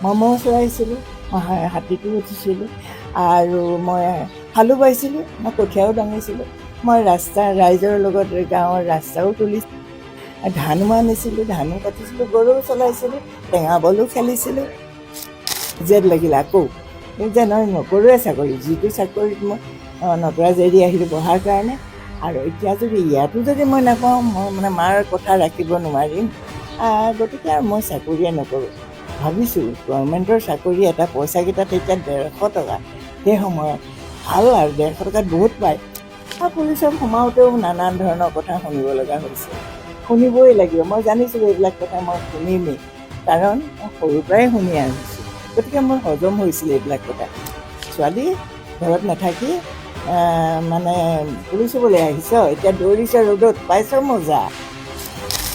ম'ম' চলাইছিলোঁ, মই হাতীটো উঠিছিলোঁ আৰু মই হালো বাইছিলোঁ, মই কঠীয়াও দাঙিছিলোঁ, মই ৰাইজৰ লগত গাঁৱৰ ৰাস্তাও তুলিছিলোঁ, ধানো আনিছিলোঁ, ধানো কাটিছিলোঁ, গৰুও চলাইছিলোঁ, টেঙা বলো খেলিছিলোঁ। জেদ লাগিল আকৌ যে নকৰোঁৱে চাকৰি, যিটো চাকৰিত মই নটৰাজ এৰি আহিলোঁ পঢ়াৰ কাৰণে, আৰু এতিয়া যদি ইয়াতো যদি মই নাপাওঁ, মই মানে মাৰ কথা ৰাখিব নোৱাৰিম, গতিকে আৰু মই চাকৰিয়ে নকৰোঁ। ভাবিছোঁ গভৰ্ণমেণ্টৰ চাকৰি এটা পইচাকেইটা তেতিয়া 150 টকা, সেই সময়ত ভাল আৰু 150 টকাত বহুত পায়। আৰু পুলিচত সোমাওঁতেও নানান ধৰণৰ কথা শুনিব লগা হৈছে, শুনিবই লাগিব। মই জানিছিলোঁ এইবিলাক কথা মই শুনিমেই, কাৰণ মই সৰুৰ পৰাই শুনি আহিছোঁ, গতিকে মোৰ হজম হৈছিলে এইবিলাক কথা। ছোৱালী ঘৰত নাথাকি মানে পুলিচ হ'বলৈ আহিছ, এতিয়া দৌৰিছ ৰ'দত, পাইছ মজা।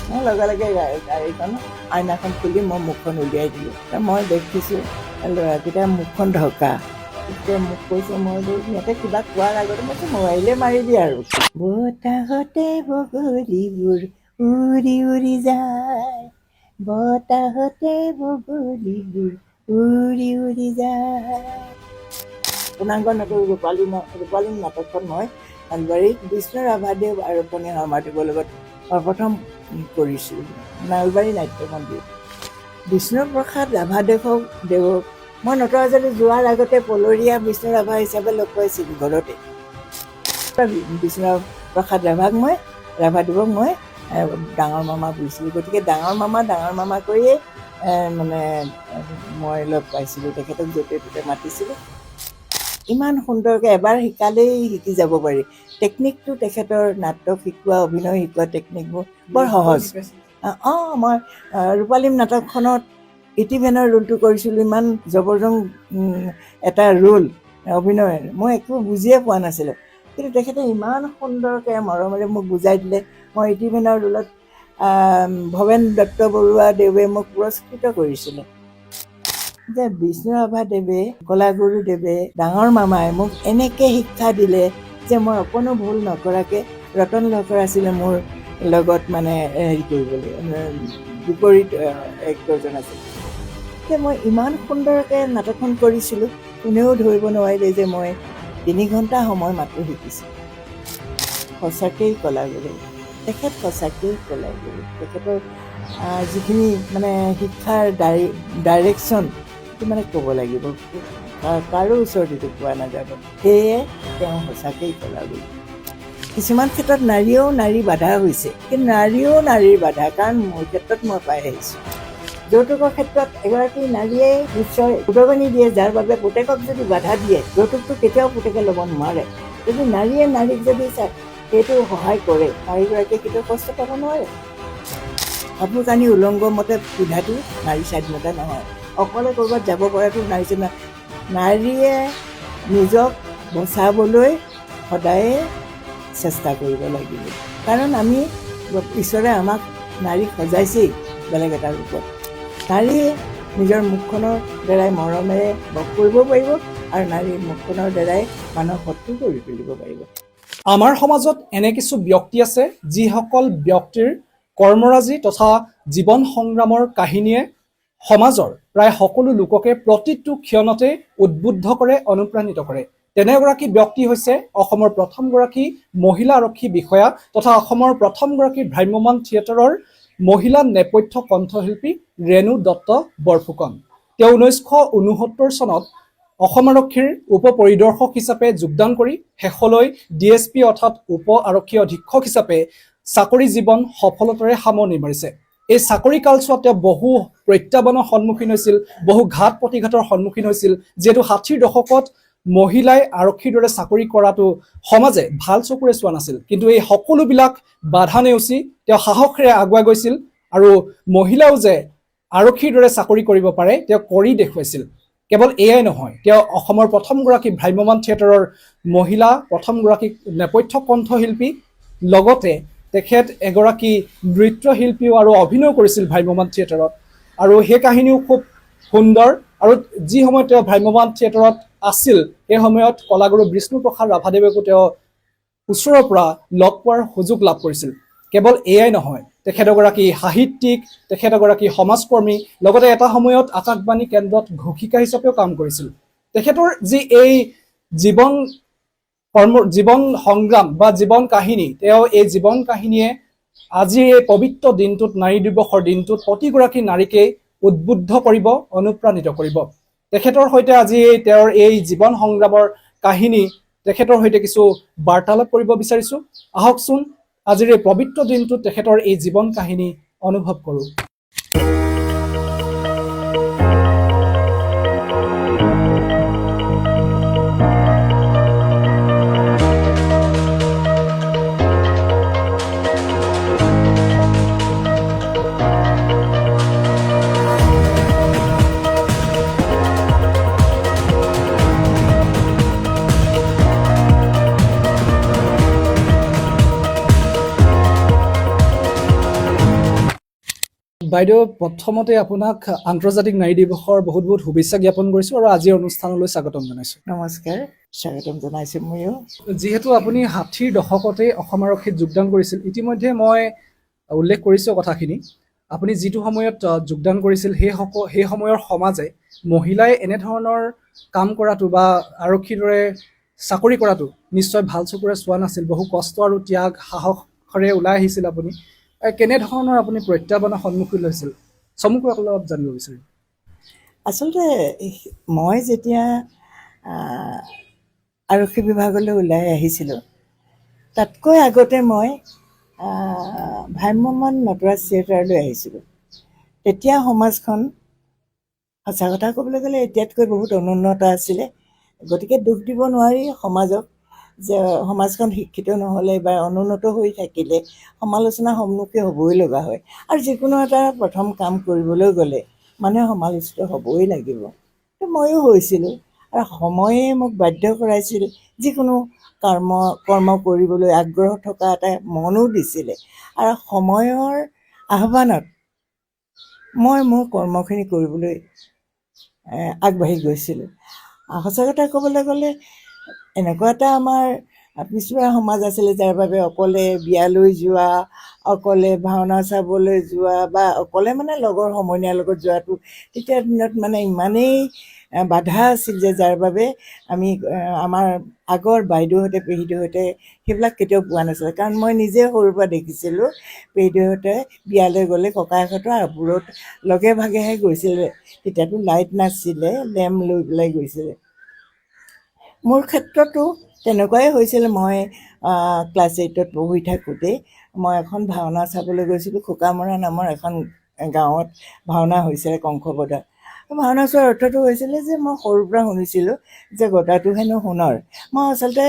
মই লগে লগে গাড়ীখন আইনাখন খুলি মই মুখখন উলিয়াই দিলোঁ। মই দেখিছোঁ ল'ৰাকেইটাৰ মুখখন ঢকা, তেতিয়া মোক কৈছে, মই সিহঁতে কিবা কোৱাৰ আগতে মই মোবাইলে মাৰিবি আৰু। বতাহতে বগলীবোৰ উৰি উৰি যায়, বতাহতে বগলীবোৰ উৰি উৰি যায়। পূৰ্ণাংগ নাটক ৰূপালী নাটকখন মই নলবাৰীত বিষ্ণু ৰাভাদেৱ আৰু পণী শৰ্মাদেৱৰ লগত সৰ্বপ্ৰথম কৰিছোঁ, নলবাৰী নাট্য মন্দিৰ। বিষ্ণুপ্ৰসাদ ৰাভাদেৱক মই নটৰাজলৈ যোৱাৰ আগতে পলৰীয়া বিষ্ণু ৰাভা হিচাপে লগ পাইছিলোঁ ঘৰতে। বিষ্ণুপ্ৰসাদ ৰাভাদেৱক মই ডাঙৰ মামা বুজিছিলোঁ, গতিকে ডাঙৰ মামা কৰিয়ে মানে মই লগ পাইছিলোঁ, তেখেতক য'তে ত'তে মাতিছিলোঁ। ইমান সুন্দৰকৈ এবাৰ শিকালেই শিকি যাব পাৰি। টেকনিকটো তেখেতৰ নাটক শিকোৱা, অভিনয় শিকোৱা টেকনিকবোৰ বৰ সহজ। মই ৰূপালী নাটকখনত ইতিভেনৰ ৰোলটো কৰিছিলোঁ, ইমান জবৰদস্ত এটা ৰোল অভিনয়, মই একো বুজিয়ে পোৱা নাছিলোঁ, কিন্তু তেখেতে ইমান সুন্দৰকৈ মৰমেৰে মোক বুজাই দিলে। মই ইতিভেনৰ ৰোলত ভৱেন দত্ত বৰুৱাদেৱে মোক পুৰস্কৃত কৰিছিলে। যে বিষ্ণু ৰাভাদেৱে, কলাগুৰুদেৱে, ডাঙৰ মামাই মোক এনেকৈ শিক্ষা দিলে যে মই অকণো ভুল নকৰাকৈ, ৰতন লহকৰ আছিলে মোৰ লগত মানে হেৰি কৰিবলৈ, বিপৰীত এক্টৰজন আছিল, যে মই ইমান সুন্দৰকৈ নাটকখন কৰিছিলোঁ, কোনেও ধৰিব নোৱাৰিলে যে মই 3 ঘণ্টা সময় মাত্ৰ শিকিছোঁ। সঁচাকেই কলাগুৰু তেখেত, সঁচাকেই কলাগুৰু। তেখেতৰ যিখিনি মানে শিক্ষাৰ ডাইৰেকশ্যন মানে ক'ব লাগিব, কাৰো ওচৰত এইটো পোৱা নাযাব, সেয়ে তেওঁ সঁচাকেই কলাগুৰু। কিছুমান ক্ষেত্ৰত নাৰী বাধা হৈছে, কিন্তু নাৰীও নাৰীৰ বাধা, কাৰণ মোৰ ক্ষেত্ৰত মই পাই আহিছোঁ। যৌতুকৰ ক্ষেত্ৰত এগৰাকী নাৰীয়ে নিশ্চয় উদগনি দিয়ে, যাৰ বাবে পুতেকক যদি বাধা দিয়ে, যৌতুকটো কেতিয়াও পুতেকে ল'ব নোৱাৰে। যদি নাৰীয়ে নাৰীক যদি সেইটো সহায় কৰে, নাৰীগৰাকীয়ে কেতিয়াও কষ্ট পাব নোৱাৰে। কাপোৰ কানি উলংগ মতে পিন্ধাটো নাৰী স্বাধীনতা নহয়, অকলে ক'ৰবাত যাব পৰাটো নাৰী স্বাধীনতা। নাৰীয়ে নিজক বচাবলৈ সদায়ে চেষ্টা কৰিব লাগিব, কাৰণ ঈশ্বৰে আমাক নাৰীক সজাইছেই বেলেগ এটা ৰূপত। নাৰীয়ে নিজৰ মুখখনৰ দ্বাৰাই মৰমেৰে বস কৰিব পাৰিব, আৰু নাৰীৰ মুখখনৰ দ্বাৰাই মানুহক শত্ৰু কৰি তুলিব পাৰিব। আমাৰ সমাজত এনে কিছু ব্যক্তি আছে, যিসকল ব্যক্তিৰ কৰ্মৰাজি তথা জীৱন সংগ্ৰামৰ কাহিনীয়ে সমাজৰ প্ৰায় সকলো লোককে প্ৰতিটো ক্ষণতে উদ্বুদ্ধ কৰে, অনুপ্ৰাণিত কৰে। তেনে এগৰাকী ব্যক্তি হৈছে অসমৰ প্ৰথমগৰাকী মহিলা আৰক্ষী বিষয়া তথা অসমৰ প্ৰথমগৰাকী ভ্ৰাম্যমাণ থিয়েটাৰৰ মহিলা নেপথ্য কণ্ঠশিল্পী ৰেণু দত্ত বৰফুকন। তেওঁ 1969 চনত অসম আৰক্ষীৰ উপ পৰিদৰ্শক হিচাপে যোগদান কৰি শেষলৈ DSP অৰ্থাৎ উপ আৰক্ষী অধীক্ষক হিচাপে চাকৰি জীৱন সফলতাৰে সামৰণি মাৰিছে। এই চাকৰি কালছোৱাত তেওঁ বহু প্ৰত্যাহ্বানৰ সন্মুখীন হৈছিল, বহু ঘাত প্ৰতিঘাতৰ সন্মুখীন হৈছিল, যিহেতু 60ৰ দশকত মহিলাই আৰক্ষীৰ দৰে চাকৰি কৰাটো সমাজে ভাল চকুৰে চোৱা নাছিল। কিন্তু এই সকলোবিলাক বাধা নেওচি তেওঁ সাহসেৰে আগুৱাই গৈছিল, আৰু মহিলাও যে আৰক্ষীৰ দৰে চাকৰি কৰিব পাৰে তেওঁ কৰি দেখুৱাইছিল। কেৱল এয়াই নহয়, তেওঁ অসমৰ প্ৰথমগৰাকী ভ্ৰাম্যমাণ থিয়েটাৰৰ মহিলা প্ৰথমগৰাকী নেপথ্য কণ্ঠশিল্পী, লগতে তেখেত এগৰাকী নৃত্যশিল্পীও আৰু অভিনয় কৰিছিল ভ্ৰাম্যমাণ থিয়েটাৰত, আৰু সেই কাহিনীও খুব সুন্দৰ। আৰু যি সময়ত তেওঁ ভ্ৰাম্যমাণ থিয়েটাৰত আছিল, সেই সময়ত কলাগুৰু বিষ্ণুপ্ৰসাদ ৰাভাদেৱকো তেওঁ ওচৰৰ পৰা লগ পোৱাৰ সুযোগ লাভ কৰিছিল। কেৱল এয়াই নহয়, তেখেত এগৰাকী সাহিত্যিক, তেখেত এগৰাকী সমাজকৰ্মী, লগতে এটা সময়ত আকাশবাণী কেন্দ্ৰত ঘোষিকা হিচাপেও কাম কৰিছিল। তেখেতৰ যি এই জীৱন সংগ্ৰাম বা জীৱন কাহিনী, তেওঁ এই জীৱন কাহিনীয়ে আজিৰ এই পবিত্ৰ দিনটোত, নাৰী দিৱসৰ দিনটোত প্ৰতিগৰাকী নাৰীকে উদ্বুদ্ধ কৰিব, অনুপ্ৰাণিত কৰিব। তেখেতৰ সৈতে আজি তেওঁৰ এই জীৱন সংগ্ৰামৰ কাহিনী, তেখেতৰ সৈতে কিছু বাৰ্তালাপ কৰিব বিচাৰিছোঁ। আহকচোন আজিৰ এই পবিত্ৰ দিনটোত তেখেতৰ এই জীৱন কাহিনী অনুভৱ কৰোঁ। বাইদেউ, প্ৰথমতে আপোনাক আন্তৰ্জাতিক নাৰী দিৱসৰ বহুত বহুত শুভেচ্ছা জ্ঞাপন কৰিছোঁ আৰু আজিৰ অনুষ্ঠানলৈ স্বাগতম জনাইছোঁ। নমস্কাৰ, স্বাগতম জনাইছোঁ ময়ো। যিহেতু আপুনি ৬০ৰ দশকতেই অসম আৰক্ষীত যোগদান কৰিছিল, ইতিমধ্যে মই উল্লেখ কৰিছোঁ কথাখিনি। আপুনি যিটো সময়ত যোগদান কৰিছিল সেই সময়ৰ সমাজে মহিলাই এনেধৰণৰ কাম কৰাটো বা আৰক্ষীৰ দৰে চাকৰি কৰাটো নিশ্চয় ভাল চকুৰে চোৱা নাছিল। বহু কষ্ট আৰু ত্যাগ সাহসেৰে ওলাই আহিছিল আপুনি। কেনেধৰণৰ আপুনি প্ৰত্যাহ্বানৰ সন্মুখীন হৈছিল, চমুকৈ অলপ জানিব বিচাৰিম। আচলতে মই যেতিয়া আৰক্ষী বিভাগলৈ ওলাই আহিছিলোঁ, তাতকৈ আগতে মই ভ্ৰাম্যমাণ নটৰাজ থিয়েটাৰলৈ আহিছিলোঁ। তেতিয়া সমাজখন সঁচা কথা ক'বলৈ গ'লে এতিয়াতকৈ বহুত অনুন্নত আছিলে। গতিকে দুখ দিব নোৱাৰি সমাজক যে সমাজখন শিক্ষিত নহ'লে বা অনুন্নত হৈ থাকিলে সমালোচনাৰ সন্মুখীন হ'বই লগা হয়। আৰু যিকোনো এটা প্ৰথম কাম কৰিবলৈ গ'লে মানুহে সমালোচিত হ'বই লাগিব। ময়ো হৈছিলোঁ আৰু সময়ে মোক বাধ্য কৰাইছিল, যিকোনো কৰ্ম কৰিবলৈ আগ্ৰহ থকা এটা মনো দিছিলে। আৰু সময়ৰ আহ্বানত মই মোৰ কৰ্মখিনি কৰিবলৈ আগবাঢ়ি গৈছিলোঁ। সঁচা কথা ক'বলৈ গ'লে এনেকুৱা এটা আমাৰ পিছপৰা সমাজ আছিলে, যাৰ বাবে অকলে বিয়ালৈ যোৱা, অকলে ভাওনা চাবলৈ যোৱা বা অকলে মানে লগৰ সমনীয়াৰ লগত যোৱাটো তেতিয়াৰ দিনত মানে ইমানেই বাধা আছিল যে যাৰ বাবে আমি আমাৰ আগৰ বাইদেউহঁতে পেহীদেউহঁতে সেইবিলাক কেতিয়াও পোৱা নাছিলে। কাৰণ মই নিজে সৰুৰ পৰা দেখিছিলোঁ পেহীদেউহঁতে বিয়ালৈ গ'লে ককায়েকহঁতৰ আবোৰত লগে ভাগেহে গৈছিলে। তেতিয়াতো লাইট নাছিলে, লেম্প লৈ পেলাই গৈছিলে। মোৰ ক্ষেত্ৰতো তেনেকুৱাই হৈছিল। মই ক্লাছ 8ত পঢ়ি থাকোঁতেই মই এখন ভাওনা চাবলৈ গৈছিলোঁ। খোকামৰা নামৰ এখন গাঁৱত ভাওনা হৈছিলে কংসবধা। ভাওনা চোৱাৰ অৰ্থটো হৈছিলে যে মই সৰুৰ পৰা শুনিছিলোঁ যে গদাটো হেনো সোণৰ। মই আচলতে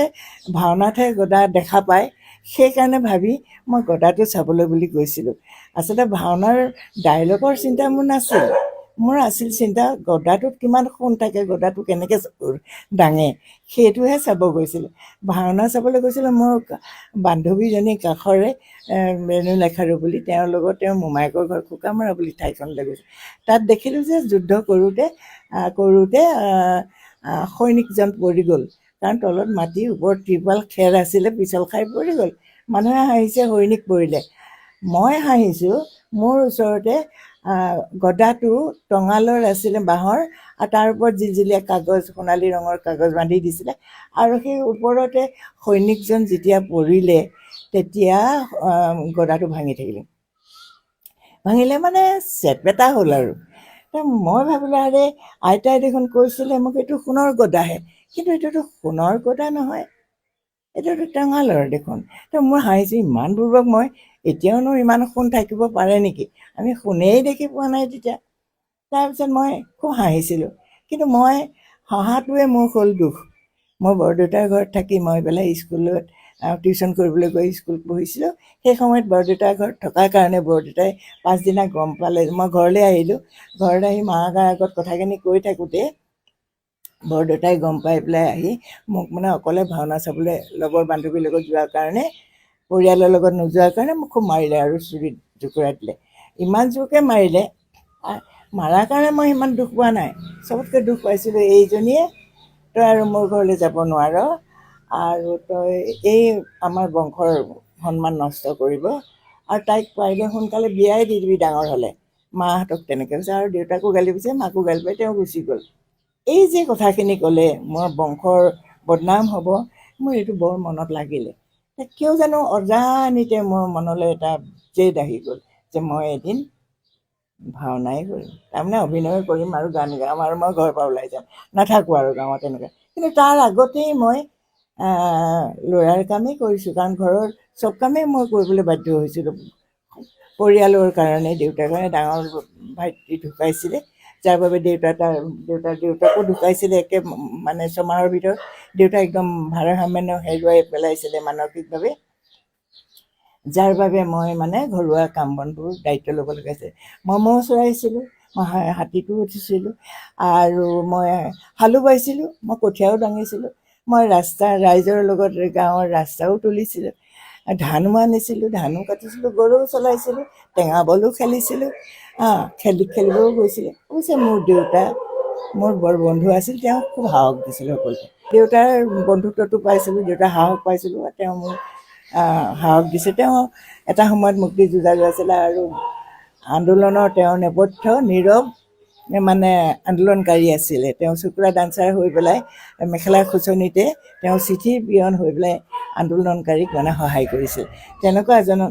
ভাওনাতহে গদা দেখা পায়, সেইকাৰণে ভাবি মই গদাটো চাবলৈ বুলি গৈছিলোঁ। আচলতে ভাওনাৰ ডাইলগৰ চিন্তা মোৰ নাছিল। মোৰ আছিল চিন্তা গদাটোত কিমান সোণ থাকে, গদাটো কেনেকৈ দাঙে, সেইটোহে চাব গৈছিলোঁ। ভাওনা চাবলৈ গৈছিলোঁ মোৰ বান্ধৱীজনী কাষৰে ৰেণুলেখাৰু বুলি, তেওঁৰ লগত তেওঁৰ মোমায়েকৰ ঘৰ খোকামৰা বুলি ঠাইখনলৈ গৈছোঁ। তাত দেখিলোঁ যে যুদ্ধ কৰোঁতে সৈনিকজন পৰি গ'ল। কাৰণ তলত মাটি, ওপৰত ত্ৰিপাল খেৰ আছিলে, পিছল খাই পৰি গ'ল। মানুহে হাঁহিছে সৈনিক পৰিলে। মই হাঁহিছোঁ মোৰ ওচৰতে গদাটো টঙালৰ আছিলে বাঁহৰ, আৰু তাৰ ওপৰত জিলজিলীয়া কাগজ, সোণালী ৰঙৰ কাগজ বান্ধি দিছিলে। আৰু সেই ওপৰতে সৈনিকজন যেতিয়া পৰিলে তেতিয়া গদাটো ভাঙিলে মানে চেপেটা হ'ল। আৰু মই ভাবিলোঁ আৰে আইতাই দেখোন কৈছিলে মোক এইটো সোণৰ গদাহে, কিন্তু এইটোতো সোণৰ গদা নহয়, এইটোতো টঙালৰ দেখোন। মোৰ হাঁহিছোঁ, ইমান বুৰ্বক মই, এতিয়াওনো ইমান সোণ থাকিব পাৰে নেকি, আমি সোণেই দেখি পোৱা নাই তেতিয়া। তাৰপিছত মই খুব হাঁহিছিলোঁ, কিন্তু মই হাঁহাটোৱে মোৰ হ'ল দুখ। মই বৰদেউতাৰ ঘৰত থাকি মই পেলাই স্কুলত টিউশ্যন কৰিবলৈ গৈ স্কুল পঢ়িছিলোঁ। সেই সময়ত বৰদেউতাৰ ঘৰত থকাৰ কাৰণে বৰদেউতাই পাছদিনা গম পালে। মই ঘৰলৈ আহিলোঁ, ঘৰলৈ আহি মাৰ আগত কথাখিনি কৈ থাকোঁতে বৰদেউতাই গম পাই পেলাই আহি মোক মানে অকলে ভাওনা চাবলৈ লগৰ বান্ধৱীৰ লগত যোৱাৰ কাৰণে, পৰিয়ালৰ লগত নোযোৱাৰ কাৰণে মোক খুব মাৰিলে আৰু চুৰিত জোকুৰাই দিলে। ইমান জোৰকৈ মাৰিলে, মাৰাৰ কাৰণে মই সিমান দুখ পোৱা নাই। চবতকৈ দুখ পাইছিলোঁ এইজনীয়ে, তই আৰু মোৰ ঘৰলৈ যাব নোৱাৰ, আৰু তই এই আমাৰ বংশৰ সন্মান নষ্ট কৰিব, আৰু তাইক পাৰিলে সোনকালে বিয়াই দি দিবি ডাঙৰ হ'লে, মাহঁতক তেনেকৈ কৈছে। আৰু দেউতাকো গালি পাৰিছে, মাকো গালি পাৰি তেওঁ গুচি গ'ল। এই যে কথাখিনি ক'লে মোৰ বংশৰ বদনাম হ'ব, মোৰ এইটো বৰ মনত লাগিলে। কিয় জানো অজানিতে মোৰ মনলৈ এটা জেদ আহি গ'ল যে মই এদিন ভাওনাই কৰিম, তাৰমানে অভিনয় কৰিম আৰু গান গাম আৰু মই ঘৰৰ পৰা ওলাই যাম, নাথাকোঁ আৰু গাঁৱত এনেকৈ। কিন্তু তাৰ আগতেই মই ল'ৰাৰ কামেই কৰিছোঁ, কাৰণ ঘৰৰ চব কামেই মই কৰিবলৈ বাধ্য হৈছিলোঁ পৰিয়ালৰ কাৰণে। দেউতাৰ কাৰণে ডাঙৰ ভাইটি ঢুকাইছিলে, যাৰ বাবে দেউতাকো ঢুকাইছিলে একে মানে ছমাহৰ ভিতৰত। দেউতা একদম ভাৰসাম্য হেৰুৱাই পেলাইছিলে মানসিকভাৱে, যাৰ বাবে মই মানে ঘৰুৱা কাম বনবোৰ দায়িত্ব ল'ব লগা হৈছে। মই ম'হ চৰাইছিলোঁ, মই হাতীটো উঠিছিলোঁ, আৰু মই হালো বাইছিলোঁ, মই কঠীয়াও দাঙিছিলোঁ, মই ৰাইজৰ লগত গাঁৱৰ ৰাস্তাও তুলিছিলোঁ, ধানো আনিছিলোঁ, ধানো কাটিছিলোঁ, গৰুও চলাইছিলোঁ, টেঙা বলো খেলিছিলোঁ, খেলিবও গৈছিলোঁ। অৱশ্যে মোৰ দেউতা মোৰ বৰ বন্ধু আছিল, তেওঁ খুব সাহস দিছিল সকলোকে। দেউতাৰ বন্ধুত্বটো পাইছিলোঁ, দেউতাৰ সাহস পাইছিলোঁ, তেওঁ মোক সাহস দিছে। তেওঁ এটা সময়ত মুক্তি যুঁজাৰু আছিলে আৰু আন্দোলনৰ তেওঁৰ নেপথ্য নীৰৱ মানে আন্দোলনকাৰী আছিলে। তেওঁ চুকুৰা ডান্সাৰ হৈ পেলাই মেখেলা খুচনিতে তেওঁ চিঠি পিয়ন হৈ পেলাই আন্দোলনকাৰীক মানে সহায় কৰিছিল। তেনেকুৱা এজন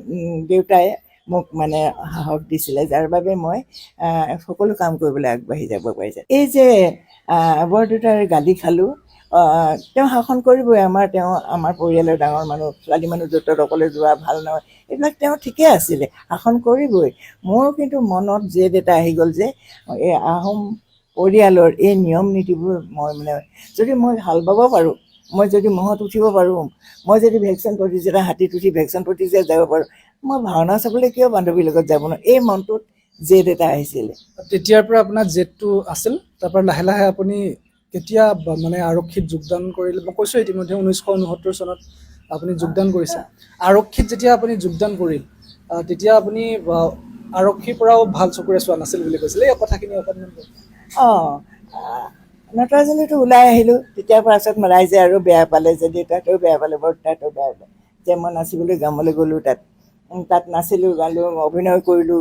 দেউতাই মোক মানে সাহস দিছিলে, যাৰ বাবে মই সকলো কাম কৰিবলৈ আগবাঢ়ি যাব পাৰিছে। এই যে বৰদেউতাৰ গালি খালোঁ, তেওঁ শাসন কৰিবই, তেওঁ আমাৰ পৰিয়ালৰ ডাঙৰ মানুহ, ছোৱালী মানুহ য'ত ত'ত অকলে যোৱা ভাল নহয়, এইবিলাক তেওঁ ঠিকে আছিলে, শাসন কৰিবই। মোৰ কিন্তু মনত জেদ এটা আহি গ'ল যে এই আহোম পৰিয়ালৰ এই নিয়ম নীতিবোৰ মই মানে যদি মই হাল বাব পাৰোঁ, মই যদি ম'হত উঠিব পাৰোঁ, মই যদি ভেকচিন প্ৰতিযোগিতা হাতীত উঠি ভেকচিন প্ৰতিযোগিতাত যাব পাৰোঁ, মই ভাওনা চাবলৈ কিয় বান্ধৱীৰ লগত যাব নোৱাৰোঁ? এই মনটোত জেদ এটা আহিছিলে। তেতিয়াৰ পৰা আপোনাৰ জেদটো আছিল, তাৰপৰা লাহে লাহে আপুনি কেতিয়া মানে আৰক্ষীত যোগদান কৰিলে? মই কৈছোঁ ইতিমধ্যে 1969 চনত আপুনি যোগদান কৰিছে। আৰক্ষীত যেতিয়া আপুনি যোগদান কৰিল, তেতিয়া আপুনি আৰক্ষীৰ পৰাও ভাল চকুৰে চোৱা নাছিল বুলি কৈছিলে, এই কথাখিনি অকণমান নটৰাজনীতো ওলাই আহিলোঁ, তেতিয়াৰ পাছত ৰাইজে আৰু বেয়া পালে, যে দেউতাহঁতেও বেয়া পালে, বৰদেউতাহঁতেও বেয়া পালে যে মই নাচিবলৈ গামলৈ গ'লোঁ, তাত নাচিলোঁ, গালোঁ, অভিনয় কৰিলোঁ,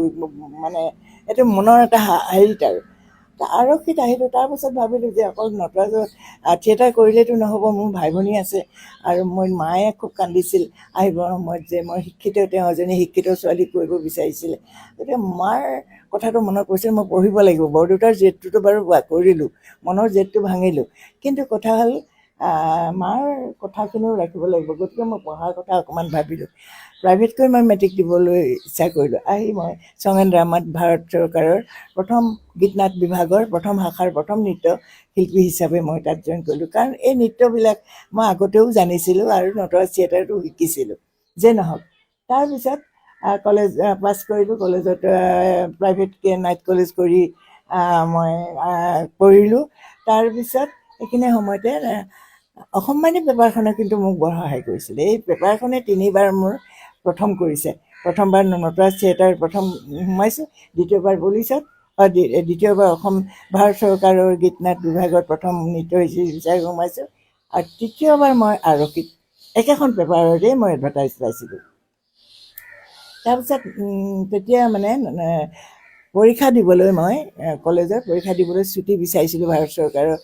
মানে এইটো মনৰ এটা হেৰিত আৰু আৰক্ষীত আহিলোঁ। তাৰপাছত ভাবিলোঁ যে অকল নটৰাজত থিয়েটাৰ কৰিলেতো নহ'ব, মোৰ ভাই ভনী আছে, আৰু মায়ে খুব কান্দিছিল আহিবৰ সময়ত যে মই শিক্ষিত, তেওঁ এজনী শিক্ষিত ছোৱালী কৰিব বিচাৰিছিলে। গতিকে মাৰ কথাটো মনত পৰিছিল, মই পঢ়িব লাগিব। বৰদেউতাৰ জেদটোতো বাৰু কৰিলোঁ, মনৰ জেদটো ভাঙিলোঁ, কিন্তু কথা হ'ল মাৰ কথাখিনিও ৰাখিব লাগিব। গতিকে মই পঢ়াৰ কথা অকণমান ভাবিলোঁ, প্ৰাইভেটকৈ মই মেট্ৰিক দিবলৈ ইচ্ছা কৰিলোঁ। আহি মই চঙেন ড্ৰামাত ভাৰত চৰকাৰৰ প্ৰথম গীত নাট বিভাগৰ প্ৰথম শাখাৰ প্ৰথম নৃত্য শিল্পী হিচাপে মই তাত জইন কৰিলোঁ। কাৰণ এই নৃত্যবিলাক মই আগতেও জানিছিলোঁ আৰু নটৰাজ থিয়েটাৰটো শিকিছিলোঁ, যে নহওক। তাৰপিছত কলেজ পাছ কৰিলোঁ, কলেজত প্ৰাইভেট নাইট কলেজ কৰি মই পঢ়িলোঁ। তাৰপিছত এইখিনি সময়তে অসমবাণী পেপাৰখনে কিন্তু মোক বৰ সহায় কৰিছিলে। এই পেপাৰখনে 3বাৰ মোৰ প্ৰথম কৰিছে। প্ৰথমবাৰ নটৰাজ থিয়েটাৰ প্ৰথম সোমাইছোঁ, দ্বিতীয়বাৰ পুলিচত, দ্বিতীয়বাৰ অসম ভাৰত চৰকাৰৰ গীত নাট বিভাগত প্ৰথম নৃত্য শিল্পী হিচাপে সোমাইছোঁ, আৰু তৃতীয়বাৰ মই আৰক্ষীত একেখন পেপাৰতে মই এডভাৰটাইজ পাইছিলোঁ। তাৰপিছত তেতিয়া মানে পৰীক্ষা দিবলৈ মই কলেজত পৰীক্ষা দিবলৈ ছুটী বিচাৰিছিলোঁ ভাৰত চৰকাৰৰ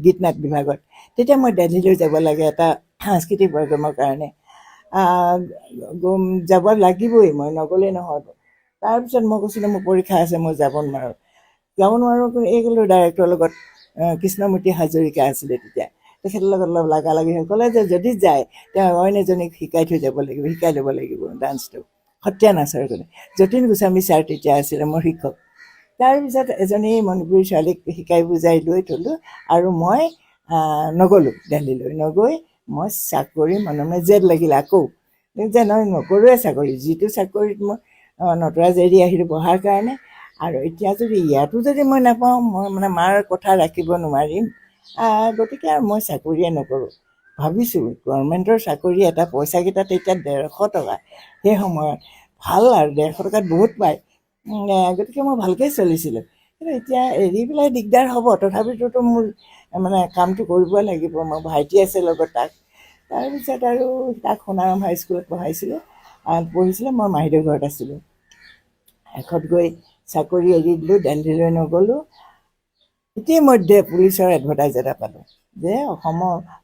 গীত নাট বিভাগত। তেতিয়া মই দিল্লীলৈ যাব লাগে এটা সাংস্কৃতিক প্ৰগ্ৰেমৰ কাৰণে, যাব লাগিবই, মই নগ'লেই নহ'ব। তাৰপিছত মই কৈছিলোঁ মোৰ পৰীক্ষা আছে, মই যাব নোৱাৰোঁ। এই গ'লোঁ ডাইৰেক্টৰৰ লগত, কৃষ্ণমূৰ্তি হাজৰিকা আছিলে তেতিয়া, তেখেতৰ লগত অলপ লাগালাগি হৈ ক'লে যে যদি যায় তেওঁ অইন এজনীক শিকাই ল'ব লাগিব ডান্সটো, সত্ৰীয়া নাচৰ কাৰণে। যতীন গোস্বামী ছাৰ তেতিয়া আছিলে মোৰ শিক্ষক। তাৰপিছত এজনী মণিপুৰী ছোৱালীক শিকাই বুজাই লৈ থ'লোঁ, আৰু মই নগ'লোঁ দিল্লীলৈ। নগৈ মই চাকৰি মনে জেদ লাগিলে আকৌ যে নকৰোঁৱে চাকৰি, যিটো চাকৰিত মই নটৰাজ এৰি আহিলোঁ পঢ়াৰ কাৰণে, আৰু এতিয়া যদি ইয়াতো যদি মই নাপাওঁ, মই মানে মাৰ কথা ৰাখিব নোৱাৰিম, গতিকে আৰু মই চাকৰিয়ে নকৰোঁ। ভাবিছোঁ গভৰ্ণমেণ্টৰ চাকৰি এটা পইচাকেইটা তেতিয়া 150 টকা, সেই সময়ত ভাল, আৰু 150 টকাত বহুত পায়, গতিকে মই ভালকৈ চলিছিলোঁ। কিন্তু এতিয়া এৰি পেলাই দিগদাৰ হ'ব, তথাপিতোতো মোৰ মানে কামটো কৰিবই লাগিব, মোৰ ভাইটি আছে লগত। তাৰপিছত আৰু তাক সোণাৰাম হাইস্কুলত পঢ়াইছিলোঁ, পঢ়িছিলে। মই মাহীদেউৰ ঘৰত আছিলোঁ। শেষত গৈ চাকৰি এৰি দিলোঁ, দেলহিলৈ নগ'লোঁ। ইতিমধ্যে পুলিচৰ এডভাৰটাইজ এটা পালোঁ যে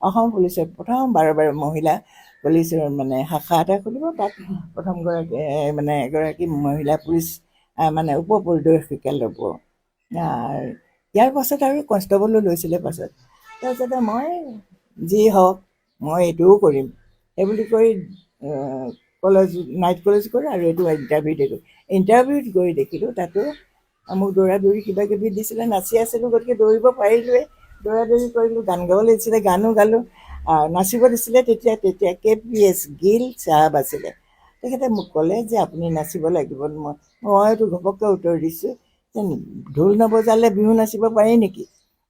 অসম পুলিচৰ প্ৰথম বাৰে মহিলা পুলিচৰ মানে শাখা এটা খুলিব। তাত এগৰাকী মহিলা পুলিচ মানে উপ পৰিদৰ্শিকা ল'ব। ইয়াৰ পাছত আৰু কনষ্টেবলো লৈছিলে পাছত। তাৰপিছতে মই যি হওক মই এইটোও কৰিম সেইবুলি কৈ নাইট কলেজ গ'লোঁ আৰু এইটো ইণ্টাৰভিউত গৈ দেখিলোঁ তাতো মোক দৌৰা দৌৰি কিবা কিবি দিছিলে। নাচি আছিলোঁ গতিকে দৌৰিব পাৰিলোঁৱেই। দৌৰা দৌৰি কৰিলোঁ, গান গাব লাগিছিলে, গানো গালোঁ। নাচিব দিছিলে তেতিয়া KPS গিল চাহাব আছিলে। তেখেতে মোক ক'লে যে আপুনি নাচিব লাগিব। মইতো ঘপককৈ উত্তৰ দিছোঁ যে ঢোল নবজালে বিহু নাচিব পাৰি নেকি,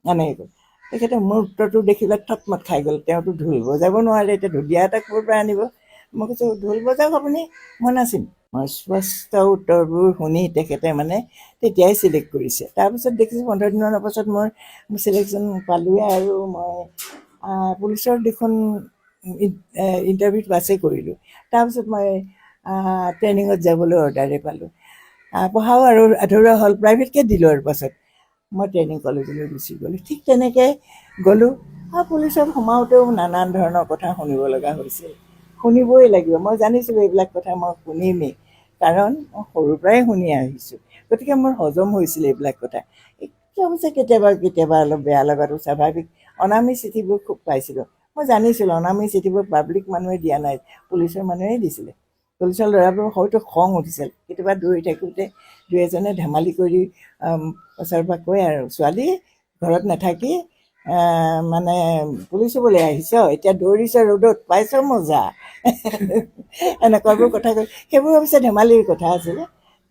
এনেকৈ ক'লে। তেখেতে মোৰ উত্তৰটো দেখি পেলাই থতমত খাই গ'ল। তেওঁতো ঢোল বজাব নোৱাৰে, এতিয়া ঢুলীয়া এটা ক'ৰ পৰা আনিব। মই কৈছোঁ ঢোল বজাওক আপুনি, মই নাচিম। মই স্পষ্ট উত্তৰবোৰ শুনি তেখেতে মানে তেতিয়াই চিলেক্ট কৰিছে। তাৰপিছত দেখিছোঁ 15 দিনৰ পাছত মোৰ চিলেকশ্যন পালোঁৱে আৰু মই পুলিচৰ দেখোন ইণ্টাৰভিউত পাছেই কৰিলোঁ। তাৰপিছত মই ট্ৰেইনিঙত যাবলৈ অৰ্ডাৰে পালোঁ। পঢ়াও আৰু আধৰুৱা হ'ল, প্ৰাইভেটকৈ দিলোঁ। আৰু পাছত মই ট্ৰেইনিং কলেজলৈ গুচি গ'লোঁ। ঠিক তেনেকৈ গ'লোঁ। পুলিচত সোমাওঁতেও নানান ধৰণৰ কথা শুনিব লগা হৈছিল। শুনিবই লাগিব, মই জানিছিলোঁ এইবিলাক কথা মই শুনিমেই, কাৰণ মই সৰুৰ পৰাই শুনি আহিছোঁ। গতিকে মোৰ হজম হৈছিল এইবিলাক কথা। অৱশ্যে কেতিয়াবা অলপ বেয়া লগাটো স্বাভাৱিক। অনামী চিঠিবোৰ খুব পাইছিলোঁ। মই জানিছিলোঁ অনামী চিঠিবোৰ পাব্লিক মানুহে দিয়া নাই, পুলিচৰ মানুহেই দিছিলে। পুলিচৰ ল'ৰাবোৰ হয়তো খং উঠিছিল। কেতিয়াবা দৌৰি থাকোঁতে দুই এজনে ধেমালি কৰি ওচৰৰ পৰা কয় আৰু ছোৱালী ঘৰত নাথাকি মানে পুলিচ হ'বলৈ আহিছ, এতিয়া দৌৰিছ ৰ'দত, পাইছ মজা। এনেকুৱাবোৰ কথা কৈ, সেইবোৰ অৱশ্যে ধেমালিৰ কথা আছিলে।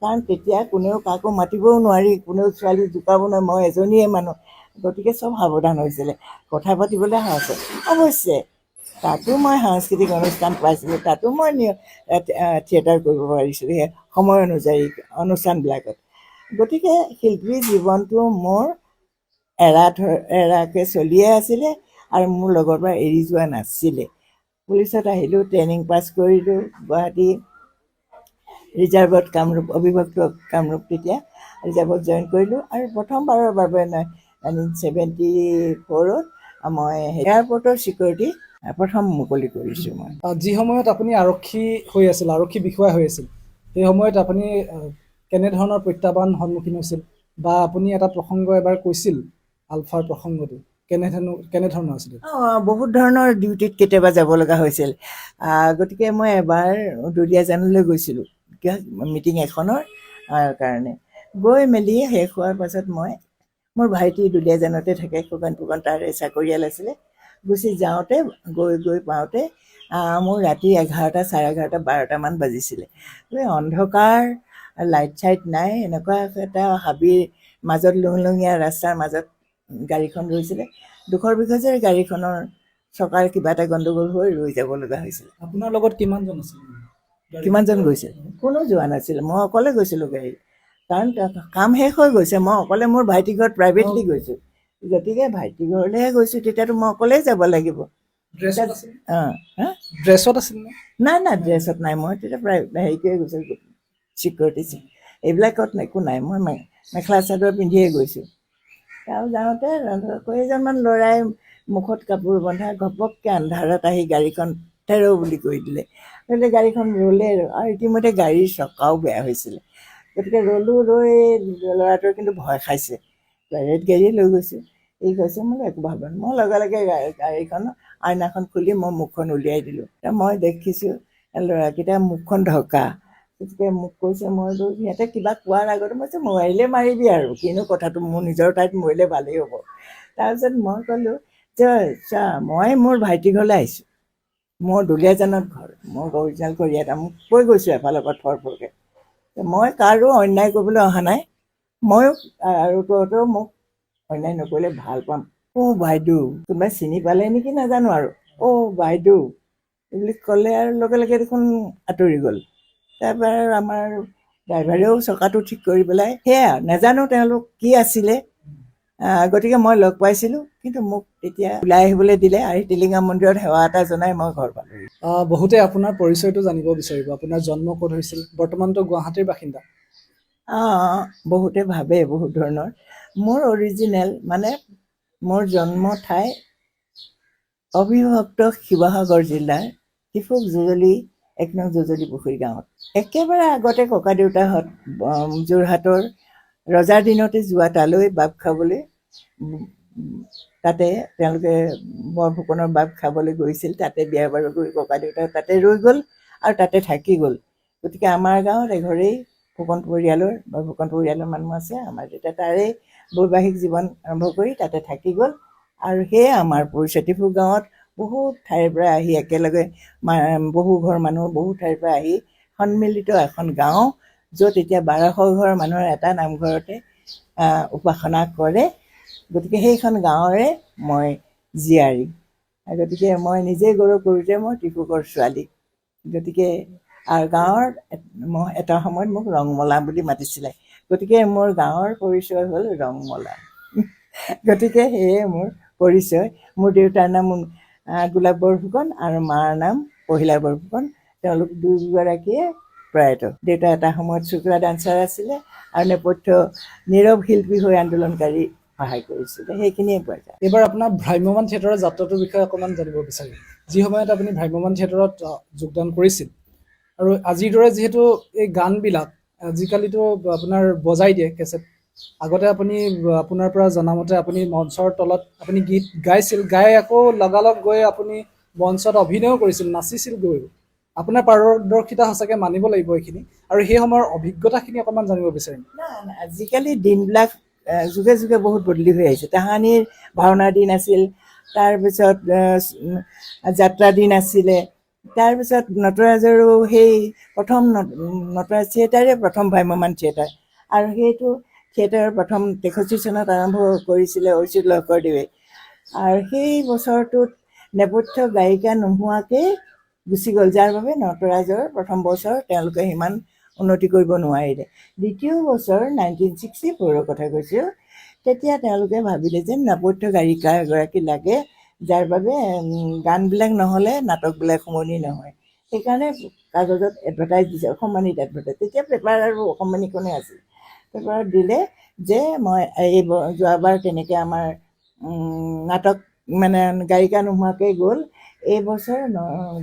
কাৰণ তেতিয়া কোনেও কাকো মাতিবও নোৱাৰি, কোনেও ছোৱালী জোকাব নোৱাৰে। মই এজনীয়ে মানুহ, গতিকে চব সাৱধান হৈছিলে। কথা পাতিবলৈ সাহস। অৱশ্যে তাতো মই সাংস্কৃতিক অনুষ্ঠান পাইছিলোঁ, তাতো মই থিয়েটাৰ কৰিব পাৰিছিলোঁ সেই সময় অনুযায়ী অনুষ্ঠানবিলাকত। গতিকে শিল্পী জীৱনটো মোৰ এৰাকৈ চলিয়ে আছিলে আৰু মোৰ লগৰ পৰা এৰি যোৱা নাছিলে। পুলিচত আহিলোঁ, ট্ৰেইনিং পাছ কৰিলোঁ গুৱাহাটী ৰিজাৰ্ভত, কামৰূপ অবিভক্ত কামৰূপ, তেতিয়া ৰিজাৰ্ভত জইন কৰিলোঁ। আৰু প্ৰথমবাৰৰ বাবে 1974 মই এয়াৰপৰ্টৰ ছিকিউৰিটি প্ৰথম মুকলি কৰিছোঁ। মই যি সময়ত আপুনি আৰক্ষী হৈ আছিল, আৰক্ষী বিষয়া হৈ আছিল, সেই সময়ত আপুনি কেনেধৰণৰ প্ৰত্যাহ্বান সন্মুখীন হৈছিল, বা আপুনি এটা প্ৰসংগ এবাৰ কৈছিল আলফাৰ প্ৰসংগটো, কেনেধৰণৰ আছিল? বহুত ধৰণৰ ডিউটিত কেতিয়াবা যাব লগা হৈছিল। গতিকে মই এবাৰ দুলীয়াজানলৈ গৈছিলোঁ মিটিং এখনৰ কাৰণে। গৈ মেলি শেষ হোৱাৰ পাছত মোৰ ভাইটি দুলীয়াজানতে থাকে, ফুকন তাৰে চাকৰিয়াল আছিলে। গুচি যাওঁতে গৈ পাওঁতে মোৰ ৰাতি 11টা, চাৰে 11টা, 12টামান বাজিছিলে। অন্ধকাৰ, লাইট চাইট নাই, এনেকুৱা এটা হাবিৰ মাজত লুংলুঙীয়া ৰাস্তাৰ মাজত গাড়ীখন ৰৈছিলে। দুখৰ বিষয় যে গাড়ীখনৰ চকাৰ কিবা এটা গণ্ডগোল হৈ ৰৈ যাব লগা হৈছিল। আপোনাৰ লগত কিমানজন আছিল? কিমানজন গৈছে? কোনো যোৱা নাছিল, মই অকলে গৈছিলোঁ গাড়ীত। কাৰণ কাম শেষ হৈ গৈছে, মই অকলে মোৰ ভাইটি ঘৰত প্ৰাইভেটলি গৈছোঁ। গতিকে ভাইটি ঘৰলৈহে গৈছোঁ, তেতিয়াতো মই অকলেই যাব লাগিব। ড্ৰেছত আছিল নে? নাই, ড্ৰেছত নাই। মই তেতিয়া হেৰিকৈ গৈছোঁ, ছিকিউৰিটি। এইবিলাকত একো নাই, মই মেখেলা চাদৰ পিন্ধিয়ে গৈছোঁ। আৰু যাওঁতে কেইজনমান ল'ৰাই মুখত কাপোৰ বন্ধা ঘপককৈ আন্ধাৰত আহি গাড়ীখন ঠেৰ বুলি কৈ দিলে। গাড়ীখন ৰ'লে, আৰু ইতিমধ্যে গাড়ীৰ চকাও বেয়া হৈছিলে। গতিকে ৰ'লোঁ, ৰৈ ল'ৰাটোৱে কিন্তু ভয় খাইছে। প্ৰাইভেট গাড়ীয়ে লৈ গৈছোঁ, এই কৈছে মোক একো ভাব নাই। মই লগে লগে গাড়ীখন আইনাখন খুলি মই মুখখন উলিয়াই দিলোঁ। মই দেখিছোঁ ল'ৰাকেইটা মুখখন ঢকা। গতিকে মোক কৈছে, মইতো সিহঁতে কিবা কোৱাৰ আগতে মই কৈছোঁ মৰিলে মাৰিবি আৰু কিনো কথাটো, মোৰ নিজৰ ঠাইত মৰিলে ভালেই হ'ব। তাৰপিছত মই ক'লোঁ যে চা, মই মোৰ ভাইটি ঘৰলৈ আহিছোঁ, মোৰ দুলীয়াজানত ঘৰ, মোৰ অৰিজিনেল কৰিয়াটা, মোক কৈ গৈছোঁ এফালৰ পৰা ফৰফৰকৈ। মই কাৰো অন্যায় কৰিবলৈ অহা নাই, ময়ো আৰু তহঁতেও মোক অন্যায় নকৰিলে ভাল পাম। বাইদেউ, কোনোবাই চিনি পালে নেকি নাজানো আৰু, বাইদেউ বুলি ক'লে আৰু লগে লগে দেখোন আঁতৰি গ'ল। তাৰপৰা আৰু আমাৰ ড্ৰাইভাৰেও চকাটো ঠিক কৰি পেলাই, সেয়া নাজানো তেওঁলোক কি আছিলে, গতিকে মই লগ পাইছিলোঁ, কিন্তু মোক তেতিয়া ওলাই আহিবলৈ দিলে আৰু টিলিঙা মন্দিৰত সেৱা এটা জনাই মই ঘৰ পালোঁ। বহুতে আপোনাৰ পৰিচয়টো জানিব বিচাৰিব, আপোনাৰ জন্ম ক'ত হৈছিল? বৰ্তমানতো গুৱাহাটীৰ বাসিন্দা। বহুতে ভাবে বহুত ধৰণৰ। মোৰ অৰিজিনেল মানে মোৰ জন্ম ঠাই অবিভক্ত শিৱসাগৰ জিলাৰ টিফুক জুজলি 1 নং জুজলি পুখুৰী গাঁৱত। একেবাৰে আগতে ককা দেউতাহঁত যোৰহাটৰ ৰজাৰ দিনতে যোৱা তালৈ বাপ খাবলৈ, তাতে তেওঁলোকে বৰফুকনৰ বাপ খাবলৈ গৈছিল। তাতে বিয়া বাৰু কৰি ককা দেউতা তাতে ৰৈ গ'ল আৰু তাতে থাকি গ'ল। গতিকে আমাৰ গাঁৱত এঘৰেই ফুকন পৰিয়ালৰ মানুহ আছে। আমাৰ দেউতা তাৰে বৈবাহিক জীৱন আৰম্ভ কৰি তাতে থাকি গ'ল আৰু সেয়ে আমাৰ পৰিচয়। টিফুক গাঁৱত বহুত ঠাইৰ পৰা আহি একেলগে বহু ঘৰ মানুহ বহু ঠাইৰ পৰা আহি সন্মিলিত এখন গাঁও, য'ত এতিয়া 1200 ঘৰ মানুহৰ এটা নামঘৰতে উপাসনা কৰে। গতিকে সেইখন গাঁৱৰে মই জীয়াৰী। গতিকে মই নিজেই গৌৰৱ কৰোঁ যে মই টিফুকৰ ছোৱালী। গতিকে আৰু গাঁৱৰ এটা সময়ত মোক ৰংমলা বুলি মাতিছিলে। গতিকে মোৰ গাঁৱৰ পৰিচয় হ'ল ৰংমলা। গতিকে সেয়ে মোৰ পৰিচয়। মোৰ দেউতাৰ নাম গোলাপ বৰফুকন আৰু মাৰ নাম পহিলা বৰফুকন। তেওঁলোক দুয়োগৰাকীয়ে প্ৰয়াত। দেউতা এটা সময়ত চুকৰা ডান্সাৰ আছিলে আৰু নেপথ্য নীৰৱ শিল্পী হৈ আন্দোলনকাৰী সহায় কৰিছিলে। সেইখিনিয়ে পোৱা যায়। এইবাৰ আপোনাৰ ভ্ৰাম্যমাণ থিয়েটাৰৰ যাত্ৰাটোৰ বিষয়ে অকণমান জানিব বিচাৰিম। যি সময়ত আপুনি ভ্ৰাম্যমাণ থিয়েটাৰত যোগদান কৰিছিল, আৰু আজিৰ দৰে যিহেতু এই গানবিলাক আজিকালিতো আপোনাৰ বজাই দিয়ে কেছেট, আগতে আপুনি আপোনাৰ পৰা জনামতে আপুনি মঞ্চৰ তলত আপুনি গীত গাইছিল, গাই আকৌ লগালগ গৈ আপুনি মঞ্চত অভিনয় কৰিছিল, নাচিছিল গৈ। আপোনাৰ পাৰদৰ্শিতা সঁচাকৈ মানিব লাগিব এইখিনি, আৰু সেই সময়ৰ অভিজ্ঞতাখিনি অকণমান জানিব বিচাৰিম। আজিকালি দিনবিলাক যুগে যুগে বহুত বদলি হৈ আহিছে। তাহানিৰ ভাওনাৰ দিন আছিল, তাৰপিছত যাত্ৰা দিন আছিলে, তাৰপিছত নটৰাজৰো সেই প্ৰথম নটৰাজ থিয়েটাৰে প্ৰথম ভ্ৰাম্যমাণ থিয়েটাৰ, আৰু সেইটো থিয়েটাৰৰ প্ৰথম 63 চনত আৰম্ভ কৰিছিলে অচ্যুত লহকৰদেৱে। আৰু সেই বছৰটোত নেপথ্য গায়িকা নোহোৱাকৈ গুচি গ'ল, যাৰ বাবে নটৰাজৰ প্ৰথম বছৰ তেওঁলোকে সিমান উন্নতি কৰিব নোৱাৰিলে। দ্বিতীয় বছৰ 1964ৰ কথা কৈছোঁ, তেতিয়া তেওঁলোকে ভাবিলে যে নেপথ্য গায়িকা এগৰাকী লাগে, যাৰ বাবে গানবিলাক নহ'লে নাটকবিলাক শুৱনি নহয়। সেইকাৰণে কাগজত এডভাৰটাইজ দিছে, অকণমানিত এডভাৰটাইজ। তেতিয়া পেপাৰ আৰু অকণমানিখনে আছিল। পেপাৰত দিলে যে মই এই যোৱাবাৰ তেনেকৈ আমাৰ নাটক মানে গায়িকা নোহোৱাকৈ গ'ল, এইবছৰ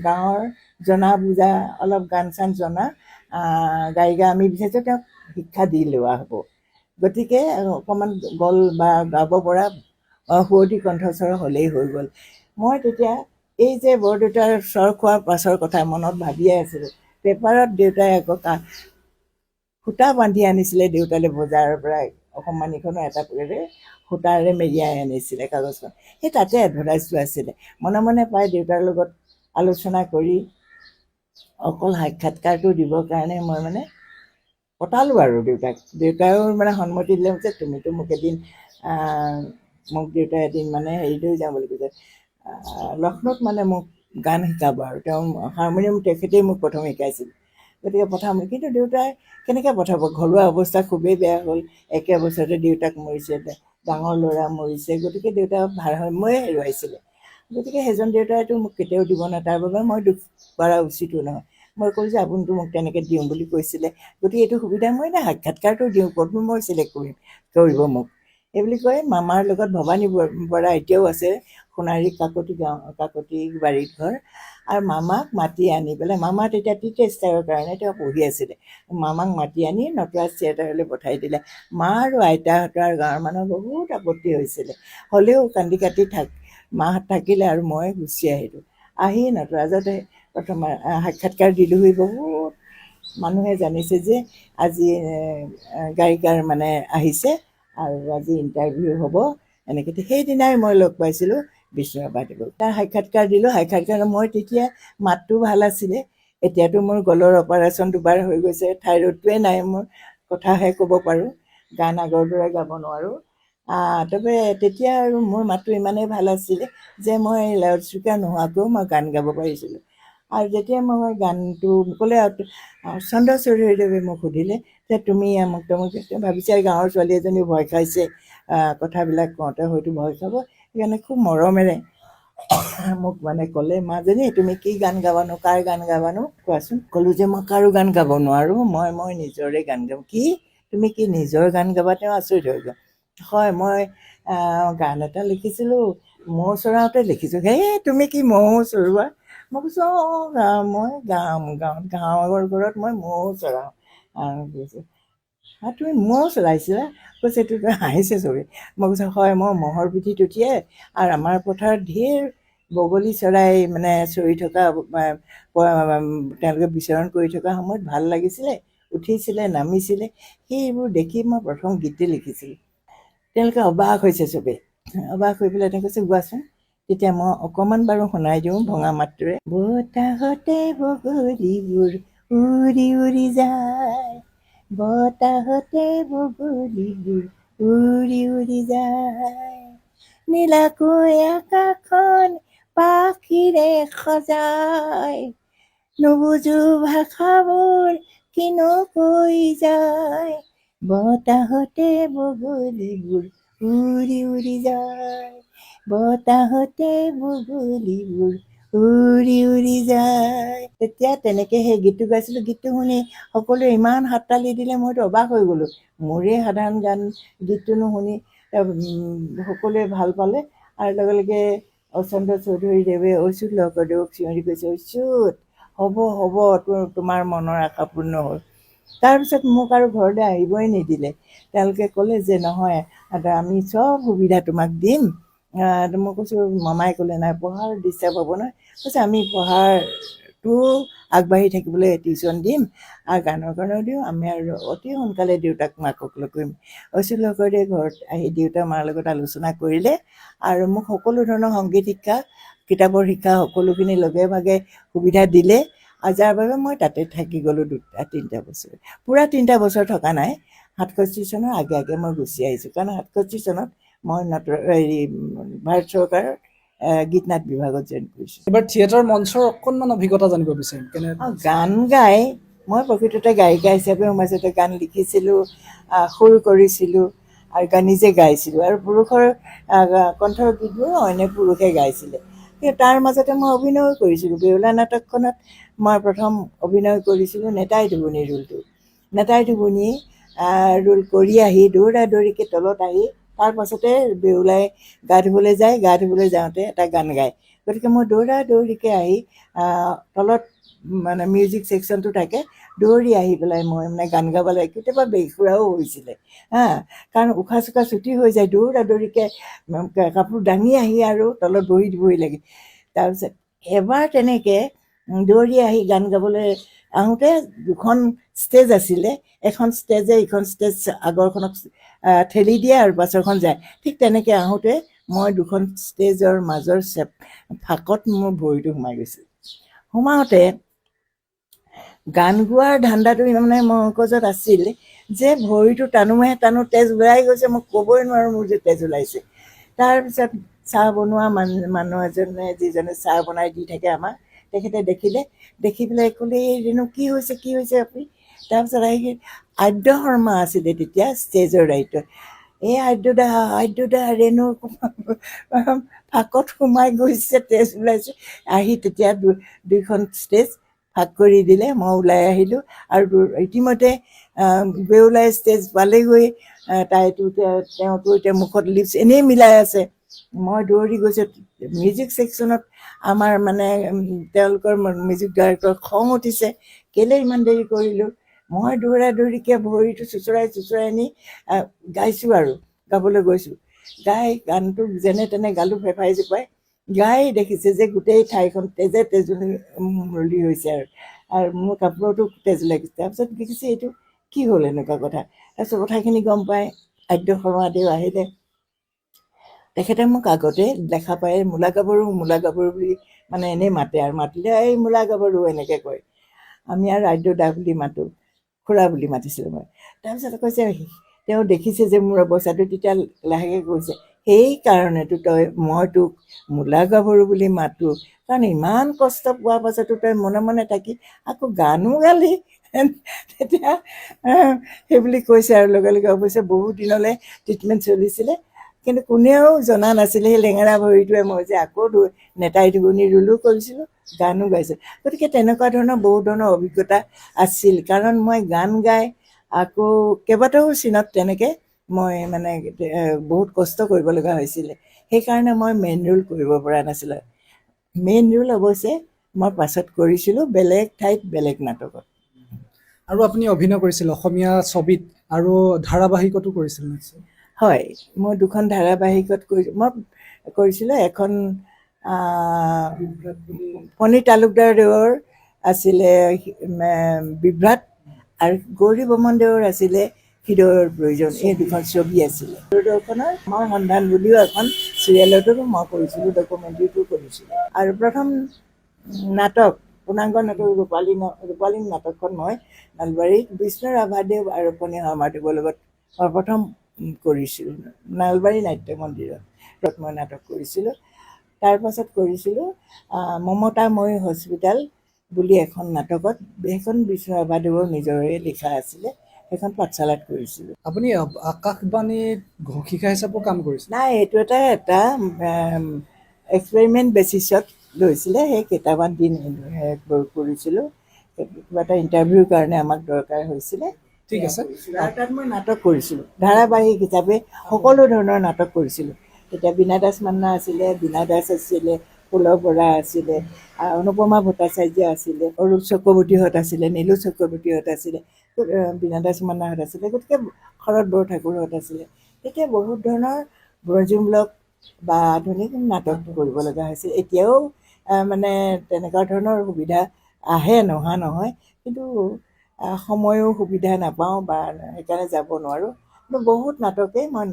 গাঁৱৰ জনা বুজা অলপ গান চান জনা গায়িকা আমি বিচাৰিছোঁ, তেওঁক শিক্ষা দি লোৱা হ'ব। গতিকে অকণমান গ'ল বা গাব পৰা সুৱতি কণ্ঠস্বৰ হ'লেই হৈ গ'ল। মই তেতিয়া এই যে বৰদেউতাৰ স্বৰ খোৱাৰ পাছৰ কথা মনত ভাবিয়ে আছিলোঁ। পেপাৰত দেউতাই আকৌ সূতা বান্ধি আনিছিলে দেউতালৈ বজাৰৰ পৰা, অকণমানিখনো এটা সূতাৰে মেৰিয়াই আনিছিলে কাগজখন। সেই তাতে এডভাৰটাইজটো আছিলে। মনে মনে পাই দেউতাৰ লগত আলোচনা কৰি অকল সাক্ষাৎকাৰটো দিবৰ কাৰণে মই মানে পতালোঁ আৰু দেউতায়ো মানে সন্মতি দিলে যে তুমিতো মোক এদিন দেউতাই এদিন মানে হেৰিলৈ যাওঁ বুলি কৈছে, লক্ষ্ণৌত মানে মোক গান শিকাব, আৰু তেওঁ হাৰমনিয়াম তেখেতেই মোক প্ৰথম শিকাইছিল। গতিকে পঠাম, কিন্তু দেউতাই কেনেকৈ পঠাব, ঘৰুৱা অৱস্থা খুবেই বেয়া হ'ল। একে বছৰতে দেউতাক মৰিছে, ডাঙৰ ল'ৰা মৰিছে। গতিকে দেউতাক ভাৰসাম্যই হেৰুৱাইছিলে। গতিকে সেইজন দেউতাইতো মোক কেতিয়াও দিব নোৱাৰে, তাৰ বাবে মই দুখ কৰা উচিতো নহয়। মই ক'লোঁ যে আপুনিতো মোক তেনেকৈ দিওঁ বুলি কৈছিলে, গতিকে এইটো সুবিধা মই এতিয়া সাক্ষাৎকাৰটো দিওঁ, ক'তনো মই চিলেক্ট কৰিব মোক। এইবুলি কৈ মামাৰ লগত ভৱানী বৰা এতিয়াও আছে, সোণাৰী কাকতি বাৰীত ঘৰ। আৰু মামাক মাতি আনি পেলাই, মামা তেতিয়া ষ্টাৰৰ কাৰণে তেওঁ পঢ়ি আছিলে, মামাক মাতি আনি নটৰাজ থিয়েটাৰলৈ পঠাই দিলে। মা আৰু আইতাহঁতৰ আৰু গাঁৱৰ মানুহৰ বহুত আপত্তি হৈছিলে, হ'লেও কান্দি কাটি মাহঁত থাকিলে আৰু মই গুচি আহিলোঁ। আহি নটৰাজতে প্ৰথম সাক্ষাৎকাৰ দিলোঁহি। বহুত মানুহে জানিছে যে আজি গায়িকাৰ মানে আহিছে আৰু আজি ইণ্টাৰভিউ হ'ব এনেকৈ। সেইদিনাই মই লগ পাইছিলোঁ বিষ্ণুৰাভা দেৱক। তাৰ সাক্ষাৎকাৰ দিলোঁ। সাক্ষাৎকাৰ মই তেতিয়া মাতটো ভাল আছিলে, এতিয়াতো মোৰ গলৰ অপাৰেশ্যন 2বাৰ হৈ গৈছে, থাইৰয়ডটোৱে নাই মোৰ, কথাহে ক'ব পাৰোঁ, গান আগৰ দৰে গাব নোৱাৰোঁ। তাৰপৰা তেতিয়া আৰু মোৰ মাতটো ইমানেই ভাল আছিলে যে মই লাউড স্পীকাৰ নোহোৱাকৈও মই গান গাব পাৰিছিলোঁ। আৰু যেতিয়া মই গানটো ক'লে, চন্দ্ৰ চৌধুৰীদেৱে মোক সুধিলে যে তুমি আমুক তামুক, ভাবিছে গাঁৱৰ ছোৱালী এজনী ভয় খাইছে কথাবিলাক কওঁতে হয়তো ভয় খাব, সেইকাৰণে খুব মৰমেৰে মোক মানে ক'লে, মাজনী তুমি কি গান গাবানো, কাৰ গান গাবানো কোৱাচোন। ক'লোঁ যে মই কাৰো গান গাব নোৱাৰোঁ, মই নিজৰে গান গাম। কি তুমি কি নিজৰ গান গাবা? তেওঁ আচৰিত হৈ গ'ল। হয়, মই গান এটা লিখিছিলোঁ, মৌ চৰাওঁতে লিখিছোঁ। তুমি কি মৌ চৰোৱা? মই কৈছোঁ অঁ মই গাঁৱৰ ঘৰত মই মৌ চৰাওঁ। কৈছোঁ তুমি মৌ চৰাইছিলা? কৈছে এইটো হাঁহিছে চবেই। মই কৈছোঁ হয়, মই ম'হৰ পিঠিত উঠিয়ে আৰু আমাৰ পথাৰত ঢেৰ বগলী চৰাই মানে চৰি থকা, তেওঁলোকে বিচৰণ কৰি থকা সময়ত ভাল লাগিছিলে, উঠিছিলে, নামিছিলে, সেইবোৰ দেখি মই প্ৰথম গীতটি লিখিছিলোঁ। তেওঁলোকে অবাক হৈছে চবেই, অবাক হৈ পেলাই তেওঁ কৈছে গোৱাচোন। তেতিয়া মই অকণমান বাৰু শুনাই দিওঁ ভঙা মাতটোৰে। বতাহতে বগলীবোৰ উৰি উৰি যায়, বতাহতে বগলীবোৰ উৰি উৰি যায়, নীলাকৈ আকাশখন পাখিৰে সজায়, নুবুজো ভাষাবোৰ কিনো কৈ যায়, বতাহতে বগলীবোৰ উৰি উৰি যায়, বতাহতে বগলীবোৰ উৰি উৰি যায়। তেতিয়া তেনেকৈ সেই গীতটো গাইছিলোঁ। গীতটো শুনি সকলোৱে ইমান হাততালি দিলে, মইতো অবাক হৈ গ'লোঁ। মোৰে সাধাৰণ গান, গীতটোনো শুনি সকলোৱে ভাল পালে। আৰু লগে লগে অচন্দ্ৰ চৌধুৰীদেৱে অচ্যুত লহকৰদেৱক চিঞৰি কৈছে, অচ্যুত হ'ব তোমাৰ মনৰ আশা পূৰ্ণ হ'ল। তাৰপিছত মোক আৰু ঘৰলৈ আহিবই নিদিলে। তেওঁলোকে ক'লে যে নহয়, আমি চব সুবিধা তোমাক দিম। মই কৈছোঁ, মামাই ক'লে নাই পঢ়াৰ ডিষ্টাৰ্ব হ'ব নহয়। কৈছে আমি পঢ়াৰটো আগবাঢ়ি থাকিবলৈ টিউশ্যন দিম আৰু গানৰ কাৰণেও দিওঁ, আমি আৰু অতি সোনকালে দেউতাক মাকক লগ কৰিম। অচ্যুত লহকৰদেৱে ঘৰত আহি দেউতা মাৰ লগত আলোচনা কৰিলে আৰু মোক সকলো ধৰণৰ সংগীত শিক্ষা, কিতাপৰ শিক্ষা সকলোখিনি লগে ভাগে সুবিধা দিলে। আৰু যাৰ বাবে মই তাতে থাকি গ'লোঁ 2-3টা বছৰ। পূৰা 3টা বছৰ থকা নাই, 67 চনৰ আগে আগে মই গুচি আহিছোঁ। কাৰণ 67 চনত মই ভাৰত চৰকাৰৰ গীত নাট বিভাগত জইন কৰিছোঁ। এবাৰ থিয়েটাৰ মঞ্চৰ অকণমান অভিজ্ঞতা জানিব বিচাৰিম। গান গাই মই প্ৰকৃততে গায়িকা হিচাপে মাজতে গান লিখিছিলোঁ, সুৰ কৰিছিলোঁ আৰু নিজে গাইছিলোঁ। আৰু পুৰুষৰ কণ্ঠৰ গীতবোৰ অন্য পুৰুষে গাইছিলে। কিন্তু তাৰ মাজতে মই অভিনয় কৰিছিলোঁ। বেউলা নাটকখনত মই প্ৰথম অভিনয় কৰিছিলোঁ নেতাই ধুবুনী ৰোলটো। নেতাই ধুবুনী ৰোল কৰি আহি দৌৰা দৌৰিকৈ তলত আহি তাৰ পাছতে বেউলাই গা ধুবলৈ যায়, গা ধুবলৈ যাওঁতে এটা গান গায়। গতিকে মই দৌৰা দৌৰিকৈ আহি তলত মানে মিউজিক ছেকশ্যনটো থাকে, দৌৰি আহি পেলাই মই মানে গান গাব লাগে। কেতিয়াবা বেসুৰাও হৈছিলে কাৰণ উশাহ চোশাহ ছুটি হৈ যায়, দৌৰা দৌৰিকৈ কাপোৰ দাঙি আহি আৰু তলত বহি দিবহি লাগে। তাৰপিছত এবাৰ তেনেকৈ দৌৰি আহি গান গাবলৈ আহোঁতে 2খন ষ্টেজ আছিলে, এখন ষ্টেজে ইখন ষ্টেজ আগৰখনক ঠেলি দিয়ে আৰু পাছৰখন যায়। ঠিক তেনেকৈ আহোঁতে মই 2খন ষ্টেজৰ মাজৰ ফাঁকত মোৰ ভৰিটো সোমাই গৈছিল। সোমাওঁতে গান গোৱাৰ ধান্দাটো মানে মগজত আছিল যে ভৰিটো টানো তেজ ওলাই গৈছে, মই ক'বই নোৱাৰোঁ মোৰ যে তেজ ওলাইছে। তাৰপিছত চাহ বনোৱা মানুহ এজনে, যিজনে চাহ বনাই দি থাকে আমাক, তেখেতে দেখিলে, দেখি পেলাই ক'লে ৰেণু কি হৈছে আপুনি? তাৰপিছত আহি আদ্য শৰ্মা আছিলে তেতিয়া ষ্টেজৰ দায়িত্ব। এই আদ্যদা ৰেণুৰ ফাঁকত সোমাই গৈছে, তেজ ওলাইছে। আহি তেতিয়া 2খন ষ্টেজ ভাগ কৰি দিলে, মই ওলাই আহিলোঁ। আৰু ইতিমধ্যে বেউলাই ষ্টেজ পালেগৈ, তেওঁতো এতিয়া মুখত লিপছ এনেই মিলাই আছে। মই দৌৰি গৈছোঁ মিউজিক ছেকশ্যনত। আমাৰ মানে তেওঁলোকৰ মিউজিক ডাইৰেক্টৰ খং উঠিছে, কেলৈ ইমান দেৰি কৰিলোঁ। মই দৌৰা দৌৰিকৈ ভৰিটো চুচৰাই আনি গাইছোঁ আৰু গাবলৈ গৈছোঁ। গাই গানটো যেনে তেনে গালোঁ ফেফাই জোপাই। গাই দেখিছে যে গোটেই ঠাইখন তেজুলি হৈছে আৰু মোৰ কাপোৰতো তেজ লাগিছে। তাৰপিছত দেখিছে এইটো কি হ'ল এনেকুৱা কথা। তাৰপিছত কথাখিনি গম পাই আদ্য শৰ্মাদেউ আহিলে। তেখেতে মোক আগতে দেখা পাই মূলা গাভৰু বুলি মানে এনেই মাতে, আৰু মাতিলে এই মূলা গাভৰু এনেকৈ কয়। আমি আৰু আদ্যদা বুলি মাতোঁ, খুৰা বুলি মাতিছিলোঁ মই। তাৰপিছত কৈছে, তেওঁ দেখিছে যে মোৰ অৱস্থাটো, তেতিয়া লাহেকৈ কৈছে সেইকাৰণেতো মই তোক মূলা গাভৰু বুলি মাতোঁ, কাৰণ ইমান কষ্ট পোৱাৰ পাছতো তই মনে মনে থাকি আকৌ গানো গালি। তেতিয়া সেইবুলি কৈছে আৰু লগে লগে অৱশ্যে বহুত দিনলৈ ট্ৰিটমেণ্ট চলিছিলে, কিন্তু কোনেও জনা নাছিলে সেই লেঙেৰা ভৰিটোৱে মই যে আকৌ নেতাই দুগুণি ৰুলো কৰিছিলোঁ, গানো গাইছিলোঁ। গতিকে তেনেকুৱা ধৰণৰ বহুত ধৰণৰ অভিজ্ঞতা আছিল, কাৰণ মই গান গাই আকৌ কেইবাটাও চিনত তেনেকৈ মই মানে বহুত কষ্ট কৰিব লগা হৈছিলে। সেইকাৰণে মই মেইন ৰোল কৰিব পৰা নাছিলোঁ। মেইন ৰোল অৱশ্যে মই পাছত কৰিছিলোঁ বেলেগ ঠাইত বেলেগ নাটকত। আৰু আপুনি অভিনয় কৰিছিল অসমীয়া ছবিত আৰু ধাৰাবাহিকতো কৰিছিল নিশ্চয়। হয়, মই দুখন ধাৰাবাহিকত মই কৰিছিলোঁ। এখন ফণী তালুকদাৰদেৱৰ আছিলে বিভ্ৰাট, আৰু গৌৰী বৰ্মনদেৱৰ আছিলে হৃদয়ৰ প্ৰয়োজন। এই দুখন ছবি আছিলে। দূৰদৰ্শনৰ মই সন্ধান বুলিও এখন চিৰিয়েলতো মই কৰিছিলোঁ, ডকুমেণ্টেৰীটো কৰিছিলোঁ। আৰু প্ৰথম নাটক পূৰ্ণাংগ নাটক ৰূপালী নাটকখন মই নলবাৰীত বিষ্ণু ৰাভাদেৱ আৰু ফণী শৰ্মাদেৱৰ লগত প্ৰথম কৰিছিলোঁ, নলবাৰী নাট্য মন্দিৰত মই নাটক কৰিছিলোঁ। তাৰপাছত কৰিছিলোঁ মমতাময়ী হস্পিটেল বুলি এখন নাটকত, সেইখন বিষ্ণু ৰাভাদেৱৰ নিজৰে লিখা আছিলে, সেইখন পাঠশালাত কৰিছিলোঁ। আপুনি আকাশবাণীত ঘোষিকা হিচাপেও কাম কৰিছিল? নাই, এইটো এটা এক্সপেৰিমেণ্ট বেচিছত লৈছিলে। সেই কেইটামান দিন কৰিছিলোঁ, কিবা এটা ইণ্টাৰভিউৰ কাৰণে আমাক দৰকাৰ হৈছিলে। ঠিক আছে। আৰু তাত মই নাটক কৰিছিলোঁ, ধাৰাবাহিক হিচাপে সকলো ধৰণৰ নাটক কৰিছিলোঁ। তেতিয়া বীণা দাস মান্না আছিলে, বীণা দাস আছিলে, ফুলৰ বৰা আছিলে, অনুপমা ভট্টাচাৰ্য আছিলে, অৰূপ চক্ৰৱৰ্তীহঁত আছিলে, নীলু চক্ৰৱৰ্তীহঁত আছিলে, বীণা দাস মান্নাহঁত আছিলে, গতিকে শৰৎ বৰঠাকুৰহঁত আছিলে। তেতিয়া বহুত ধৰণৰ ব্ৰজমূলক বা আধুনিক নাটক কৰিব লগা হৈছিল। এতিয়াও মানে তেনেকুৱা ধৰণৰ সুবিধা আহে, নহা নহয়, কিন্তু সময়ো সুবিধা নাপাওঁ বা সেইকাৰণে যাব নোৱাৰোঁ। কিন্তু বহুত নাটকেই মই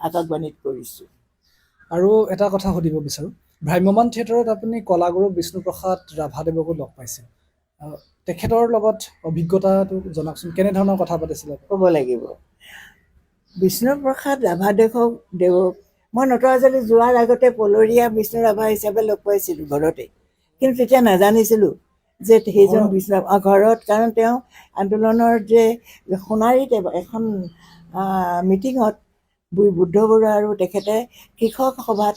আকাশবাণীত কৰিছোঁ। আৰু এটা কথা সুধিব বিচাৰোঁ, ভ্ৰাম্যমাণ থিয়েটাৰত আপুনি কলাগুৰু বিষ্ণুপ্ৰসাদ ৰাভাদেৱকো লগ পাইছিল। তেখেতৰ লগত অভিজ্ঞতাটো জনাওকচোন, কেনেধৰণৰ কথা পাতিছিলে? ক'ব লাগিব, বিষ্ণুপ্ৰসাদ ৰাভাদেৱক মই নটৰাজলৈ যোৱাৰ আগতে পলৰীয়া বিষ্ণু ৰাভা হিচাপে লগ পাইছিলোঁ ঘৰতে, কিন্তু তেতিয়া নাজানিছিলোঁ যে সেইজন বিষ্ণু ঘৰত, কাৰণ তেওঁ আন্দোলনৰ যে সোণাৰীত এখন মিটিঙত বুদ্ধ বৰুৱা আৰু তেখেতে কৃষক সভাত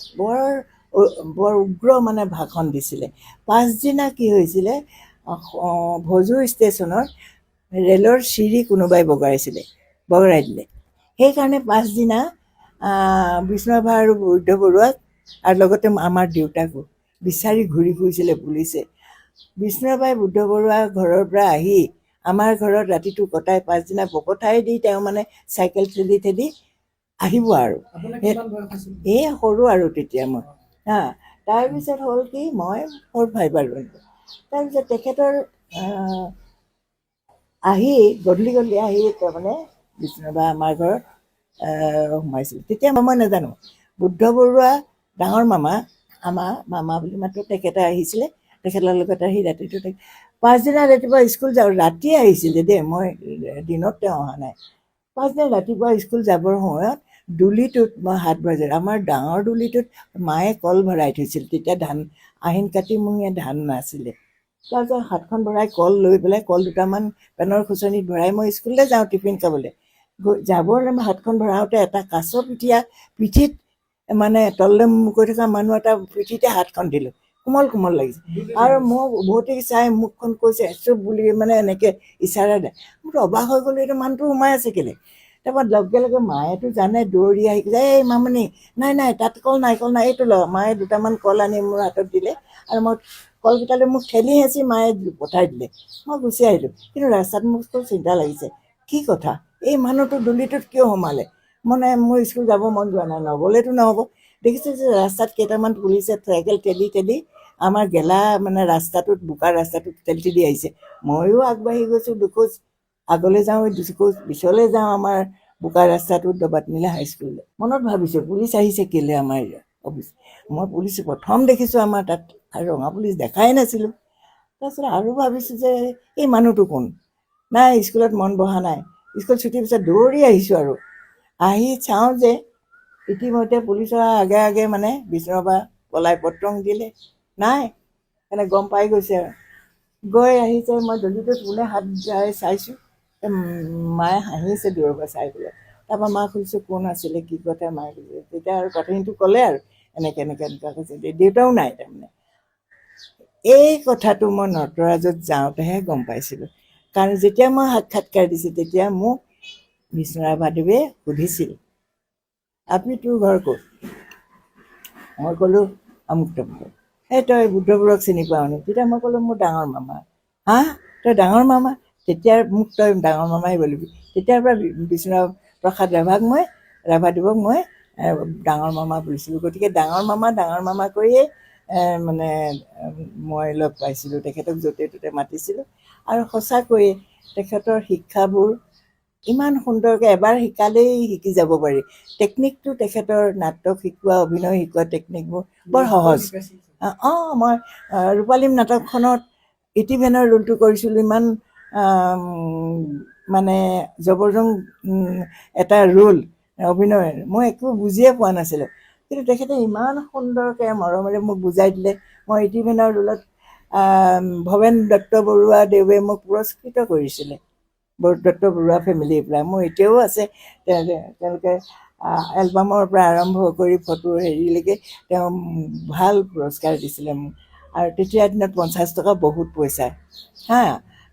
বৰ উগ্ৰ মানে ভাষণ দিছিলে। পাছদিনা কি হৈছিলে, ভজু ষ্টেচনৰ ৰেলৰ চিৰি কোনোবাই বগৰাই দিলে। সেইকাৰণে পাছদিনা বিষ্ণু ৰাভা আৰু বুদ্ধ বৰুৱাক আৰু লগতে আমাৰ দেউতাকো বিচাৰি ঘূৰি ফুৰিছিলে পুলিচে। বিষ্ণু ৰাভাই বুদ্ধ বৰুৱাৰ ঘৰৰ পৰা আহি আমাৰ ঘৰত ৰাতিটো কটাই পাছদিনা পকঠাই দি তেওঁ মানে চাইকেল ঠেলি ঠেলি আহিব আৰু এই সৰু আৰু তেতিয়া মই তাৰপিছত হ'ল কি, মই 4, 5 আৰু তাৰপিছত তেখেতৰ আহি গধূলি আহি তাৰমানে বিষ্ণু ৰাভা আমাৰ ঘৰত সোমাইছিল। তেতিয়া মই নাজানো, বুদ্ধ বৰুৱা ডাঙৰ মামা, আমাৰ মামা বুলি মাত্ৰ, তেখেতে আহিছিলে, তেখেতৰ লগত আহি ৰাতিটো পাছদিনা ৰাতিপুৱা স্কুল যাওঁ, ৰাতিয়ে আহিছিলে দেই, মই দিনত তেওঁ অহা নাই। পাছদিনা ৰাতিপুৱা স্কুল যাবৰ সময়ত দুলিটোত মই হাত ভাজে, আমাৰ ডাঙৰ দুলিটোত মায়ে কল ভৰাই থৈছিল, তেতিয়া আহিন কাতিমহীয়া ধান নাছিলে। তাৰপিছত হাতখন ভৰাই কল লৈ পেলাই, কল দুটামান পেনৰ খুচনিত ভৰাই মই স্কুললৈ যাওঁ টিফিন খাবলৈ। যাবৰ হাতখন ভৰাওঁতে এটা কাছ পিঠিত মানে তললৈ মুখ কৰি থকা মানুহ এটা পিঠিতে হাতখন দিলোঁ, কোমল কোমল লাগিছে, আৰু মোক উভতি চাই মুখখন কৈছে চুপ বুলি মানে এনেকৈ ইচাৰা দিয়ে। মোৰতো অবাক হৈ গ'লো, এইটো মানুহটো সোমাই আছে কেলৈ। তাৰপৰা লগে লগে মায়েতো জানে, দৌৰি আহি কৈছে, এই মামনি, নাই তাত কল নাই, এইটো ল। মায়ে দুটামান কল আনি মোৰ হাতত দিলে, আৰু মই কলকেইটালৈ মোক ঠেলি হেঁচি মায়ে পঠাই দিলে। মই গুচি আহিলোঁ, কিন্তু ৰাস্তাত মোক খুব চিন্তা লাগিছে, কি কথা, এই মানুহটো দুলিটোত কিয় সোমালে? মানে মোৰ স্কুল যাব মন যোৱা নাই, নগ'লেতো নহ'ব। দেখিছোঁ যে ৰাস্তাত কেইটামান পুলিচে চাইকেল ঠেলি ঠেলি আমাৰ গেলা মানে ৰাস্তাটোত, বোকা ৰাস্তাটোত ঠেলি ঠেলি আহিছে। ময়ো আগবাঢ়ি গৈছোঁ দুখোজ, আগলৈ যাওঁ, দুখোজ পিছলৈ যাওঁ, আমাৰ বোকা ৰাস্তাটোত দবাতমিলা হাইস্কুললৈ। মনত ভাবিছোঁ পুলিচ আহিছে কেলৈ আমাৰ অফিচ। মই পুলিচ প্ৰথম দেখিছোঁ আমাৰ তাত, আৰু ৰঙা পুলিচ দেখাই নাছিলোঁ। তাৰপিছত আৰু ভাবিছোঁ যে এই মানুহটো কোন, নাই স্কুলত মন বহা নাই। স্কুল ছুটিৰ পিছত দৌৰি আহিছোঁ, আৰু আহি চাওঁ যে ইতিমধ্যে পুলিচৰ আগে আগে মানে বিষ্ণু ৰাভা পলাই পত্ৰং দিলে, নাই, মানে গম পাই গৈছে আৰু। গৈ আহিছে, মই দলিটোত কোনে হাত যাই চাইছোঁ, মায়ে হাঁহিছে দূৰৰ পৰা চাই পেলাই। তাৰপৰা মাক সুধিছোঁ কোন আছিলে, কি কথা, মায়ে কৈছে। তেতিয়া আৰু কথাখিনিটো ক'লে আৰু এনেকৈ কৈছে। দেউতাও নাই তাৰমানে। এই কথাটো মই নটৰাজত যাওঁতেহে গম পাইছিলোঁ। কাৰণ যেতিয়া মই সাক্ষাৎকাৰ দিছোঁ তেতিয়া মোক বিষ্ণুৰাভাদেৱে সুধিছিল, আপনি তোৰ ঘৰ ক'ত? মই ক'লোঁ আমুক তামুক। এই তই বুদ্ধপুৰক চিনি পাৱ নি? তেতিয়া মই ক'লোঁ মোৰ ডাঙৰ মামা। হা, তই ডাঙৰ মামা? তেতিয়া মোক তই ডাঙৰ মামাই বলিবি। তেতিয়াৰ পৰা বিষ্ণুপ্ৰসাদ ৰাভাদেৱক মই ডাঙৰ মামা বুলিছিলোঁ। গতিকে ডাঙৰ মামা কৰিয়ে মানে মই লগ পাইছিলোঁ, তেখেতক য'তে ত'তে মাতিছিলোঁ। আৰু সঁচাকৈয়ে তেখেতৰ শিক্ষাবোৰ ইমান সুন্দৰকৈ এবাৰ শিকালেই শিকি যাব পাৰি। টেকনিকটো তেখেতৰ নাটক শিকোৱা, অভিনয় শিকোৱা টেকনিকবোৰ বৰ সহজ। মই ৰূপালীম নাটকখনত ইতিভেনৰ ৰোলটো কৰিছিলোঁ। ইমান মানে জবৰদং এটা ৰোল অভিনয়, মই একো বুজিয়ে পোৱা নাছিলোঁ। কিন্তু তেখেতে ইমান সুন্দৰকৈ মৰমেৰে মোক বুজাই দিলে। মই ইতিভেনৰ ৰোলত ভৱেন দত্ত বৰুৱাদেৱে মোক পুৰস্কৃত কৰিছিলে, দত্ত বৰুৱা ফেমিলিৰ পৰা। মোৰ এতিয়াও আছে, তেওঁলোকে এলবামৰ পৰা আৰম্ভ কৰি ফটোৰ হেৰিলৈকে তেওঁ ভাল পুৰস্কাৰ দিছিলে মোক। আৰু তেতিয়াৰ দিনত 50 টকা বহুত পইচা।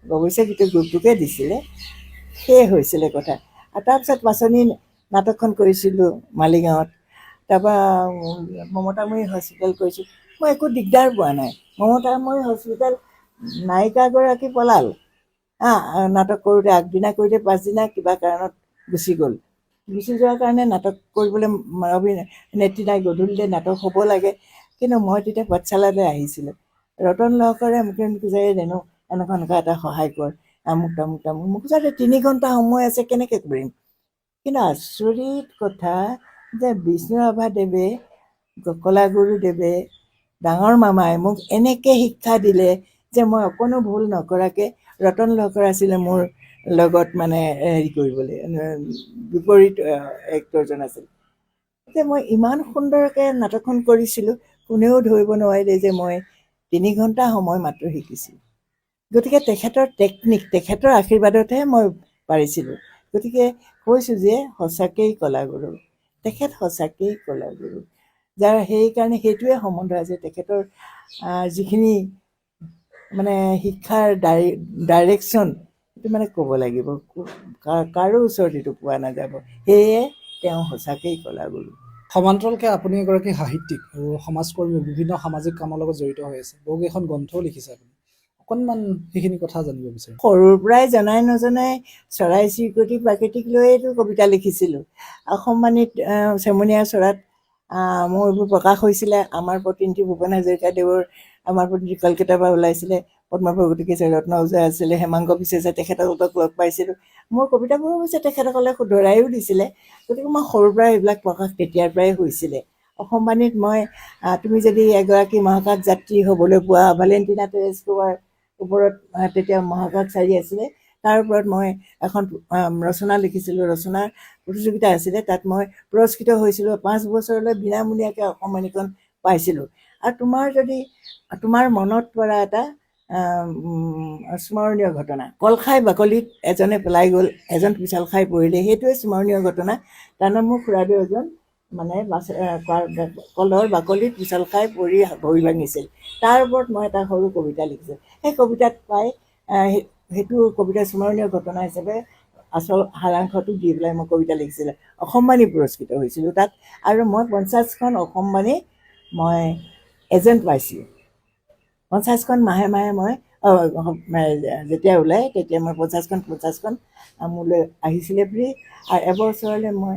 অৱশ্যে গোটেই গ্ৰুপটোকে দিছিলে। সেয়ে হৈছিলে কথা। আৰু তাৰপিছত পাচনি নাটকখন কৰিছিলোঁ মালিগাঁৱত। তাৰপৰা মমতাময়ী হস্পিটেল কৰিছোঁ। মই একো দিগদাৰ পোৱা নাই। মমতাময়ী হস্পিটেল নায়িকাগৰাকী পলাল, নাটক কৰোঁতে আগদিনা কৰোঁতে পাছদিনা কিবা কাৰণত গুচি গ'ল। গুচি যোৱাৰ কাৰণে নাটক কৰিবলৈ নেত্ৰী নাই, গধূলিলৈ নাটক হ'ব লাগে। কিন্তু মই তেতিয়া পাঠশালালৈ আহিছিলোঁ। ৰতন লহকৰে মোক যে ৰেণু এনেকুৱা এটা সহায় কৰ, আমুক তামুক। মোক কৈছে 3 ঘণ্টা সময় আছে, কেনেকৈ কৰিম? কিন্তু আচৰিত কথা যে বিষ্ণুৰাভাদেৱে, কলাগুৰুদেৱে, ডাঙৰ মামাই মোক এনেকৈ শিক্ষা দিলে যে মই অকণো ভুল নকৰাকৈ, ৰতন লহকৰ আছিলে মোৰ লগত মানে হেৰি কৰিবলৈ, বিপৰীত এক্টৰজন আছিল। যে মই ইমান সুন্দৰকৈ নাটকখন কৰিছিলোঁ, কোনেও ধৰিব নোৱাৰিলে যে মই 3 ঘণ্টা সময় মাত্ৰ শিকিছিলোঁ। গতিকে তেখেতৰ টেকনিক, তেখেতৰ আশীৰ্বাদতহে মই পাৰিছিলোঁ। গতিকে কৈছোঁ যে সঁচাকেই কলাগুৰু, তেখেত সঁচাকেই কলাগুৰু। যাৰ সেইকাৰণে সেইটোৱে সম্বন্ধ আছে তেখেতৰ যিখিনি মানে শিক্ষাৰ ডাইৰেকশ্যন, সেইটো মানে ক'ব লাগিব, কাৰো ওচৰত এইটো পোৱা নাযাব। সেয়ে তেওঁ সঁচাকেই কলাগুৰু। সমান্তৰালকৈ আপুনি এগৰাকী সাহিত্যিক আৰু সমাজকৰ্মী, বিভিন্ন সামাজিক কামৰ লগত জড়িত হৈ আছে, বহুকেইখন গ্ৰন্থও লিখিছে আপুনি। অকণমান সেইখিনি কথা জানিব বিচাৰিম। সৰুৰ পৰাই জনাই নজনাই চৰাই চিৰিকটি প্ৰাকৃতিক লৈয়েতো কবিতা লিখিছিলোঁ। অসমবাণীত চেমনীয়া চৰাত মোৰ এইবোৰ প্ৰকাশ হৈছিলে। আমাৰ প্ৰতিনিধি ভূপেন হাজৰিকাদেৱৰ আমাৰ প্ৰতিনিধি কলকাতাৰ পৰা ওলাইছিলে। পদ্মভগৱতী কেছৰী ৰত্ন ওজা আছিলে, হেমাংগ বিশেষে তেখেতসকলক লগ পাইছিলোঁ। মোৰ কবিতাবোৰো অৱশ্যে তেখেতসকলে শুধৰাইও দিছিলে। গতিকে মই সৰুৰ পৰাই এইবিলাক প্ৰকাশ তেতিয়াৰ পৰাই হৈছিলে। অসমবাণীত মই তুমি যদি এগৰাকী মহাকাশ যাত্ৰী হ'বলৈ পোৱা, ভেলেণ্টিনা তেৰেছকোৱাৰ ওপৰত তেতিয়া মহাকাশচাৰী আছিলে, তাৰ ওপৰত মই এখন ৰচনা লিখিছিলোঁ। ৰচনাৰ প্ৰতিযোগিতা আছিলে, তাত মই পুৰস্কৃত হৈছিলোঁ। 5 বছৰলৈ বিনামূলীয়াকৈ অসমবাণীখন পাইছিলোঁ। আৰু তোমাৰ মনত পৰা এটা স্মৰণীয় ঘটনা, কল খাই বাকলিত এজনে পেলাই গ'ল, এজন পিছল খাই পৰিলে, সেইটোৱে স্মৰণীয় ঘটনা। তাৰমানে মোৰ খুৰাদেউ এজন মানে কলৰ বাকলিত পিছল খাই পৰি ভৰি ভাঙিছিল। তাৰ ওপৰত মই এটা সৰু কবিতা লিখিছোঁ। সেই কবিতাত পাই সেইটো কবিতাৰ স্মৰণীয় ঘটনা হিচাপে আচল সাৰাংশটো দি পেলাই মই কবিতা লিখিছিলোঁ। অসমবাণী পুৰস্কৃত হৈছিলোঁ তাত। আৰু মই 50খন অসমবাণী মই এজেণ্ট পাইছিলোঁ। 50খন মাহে মাহে মই যেতিয়া ওলাই তেতিয়া মই 50খন মোলৈ আহিছিলে বুলি। আৰু এবছৰলৈ মই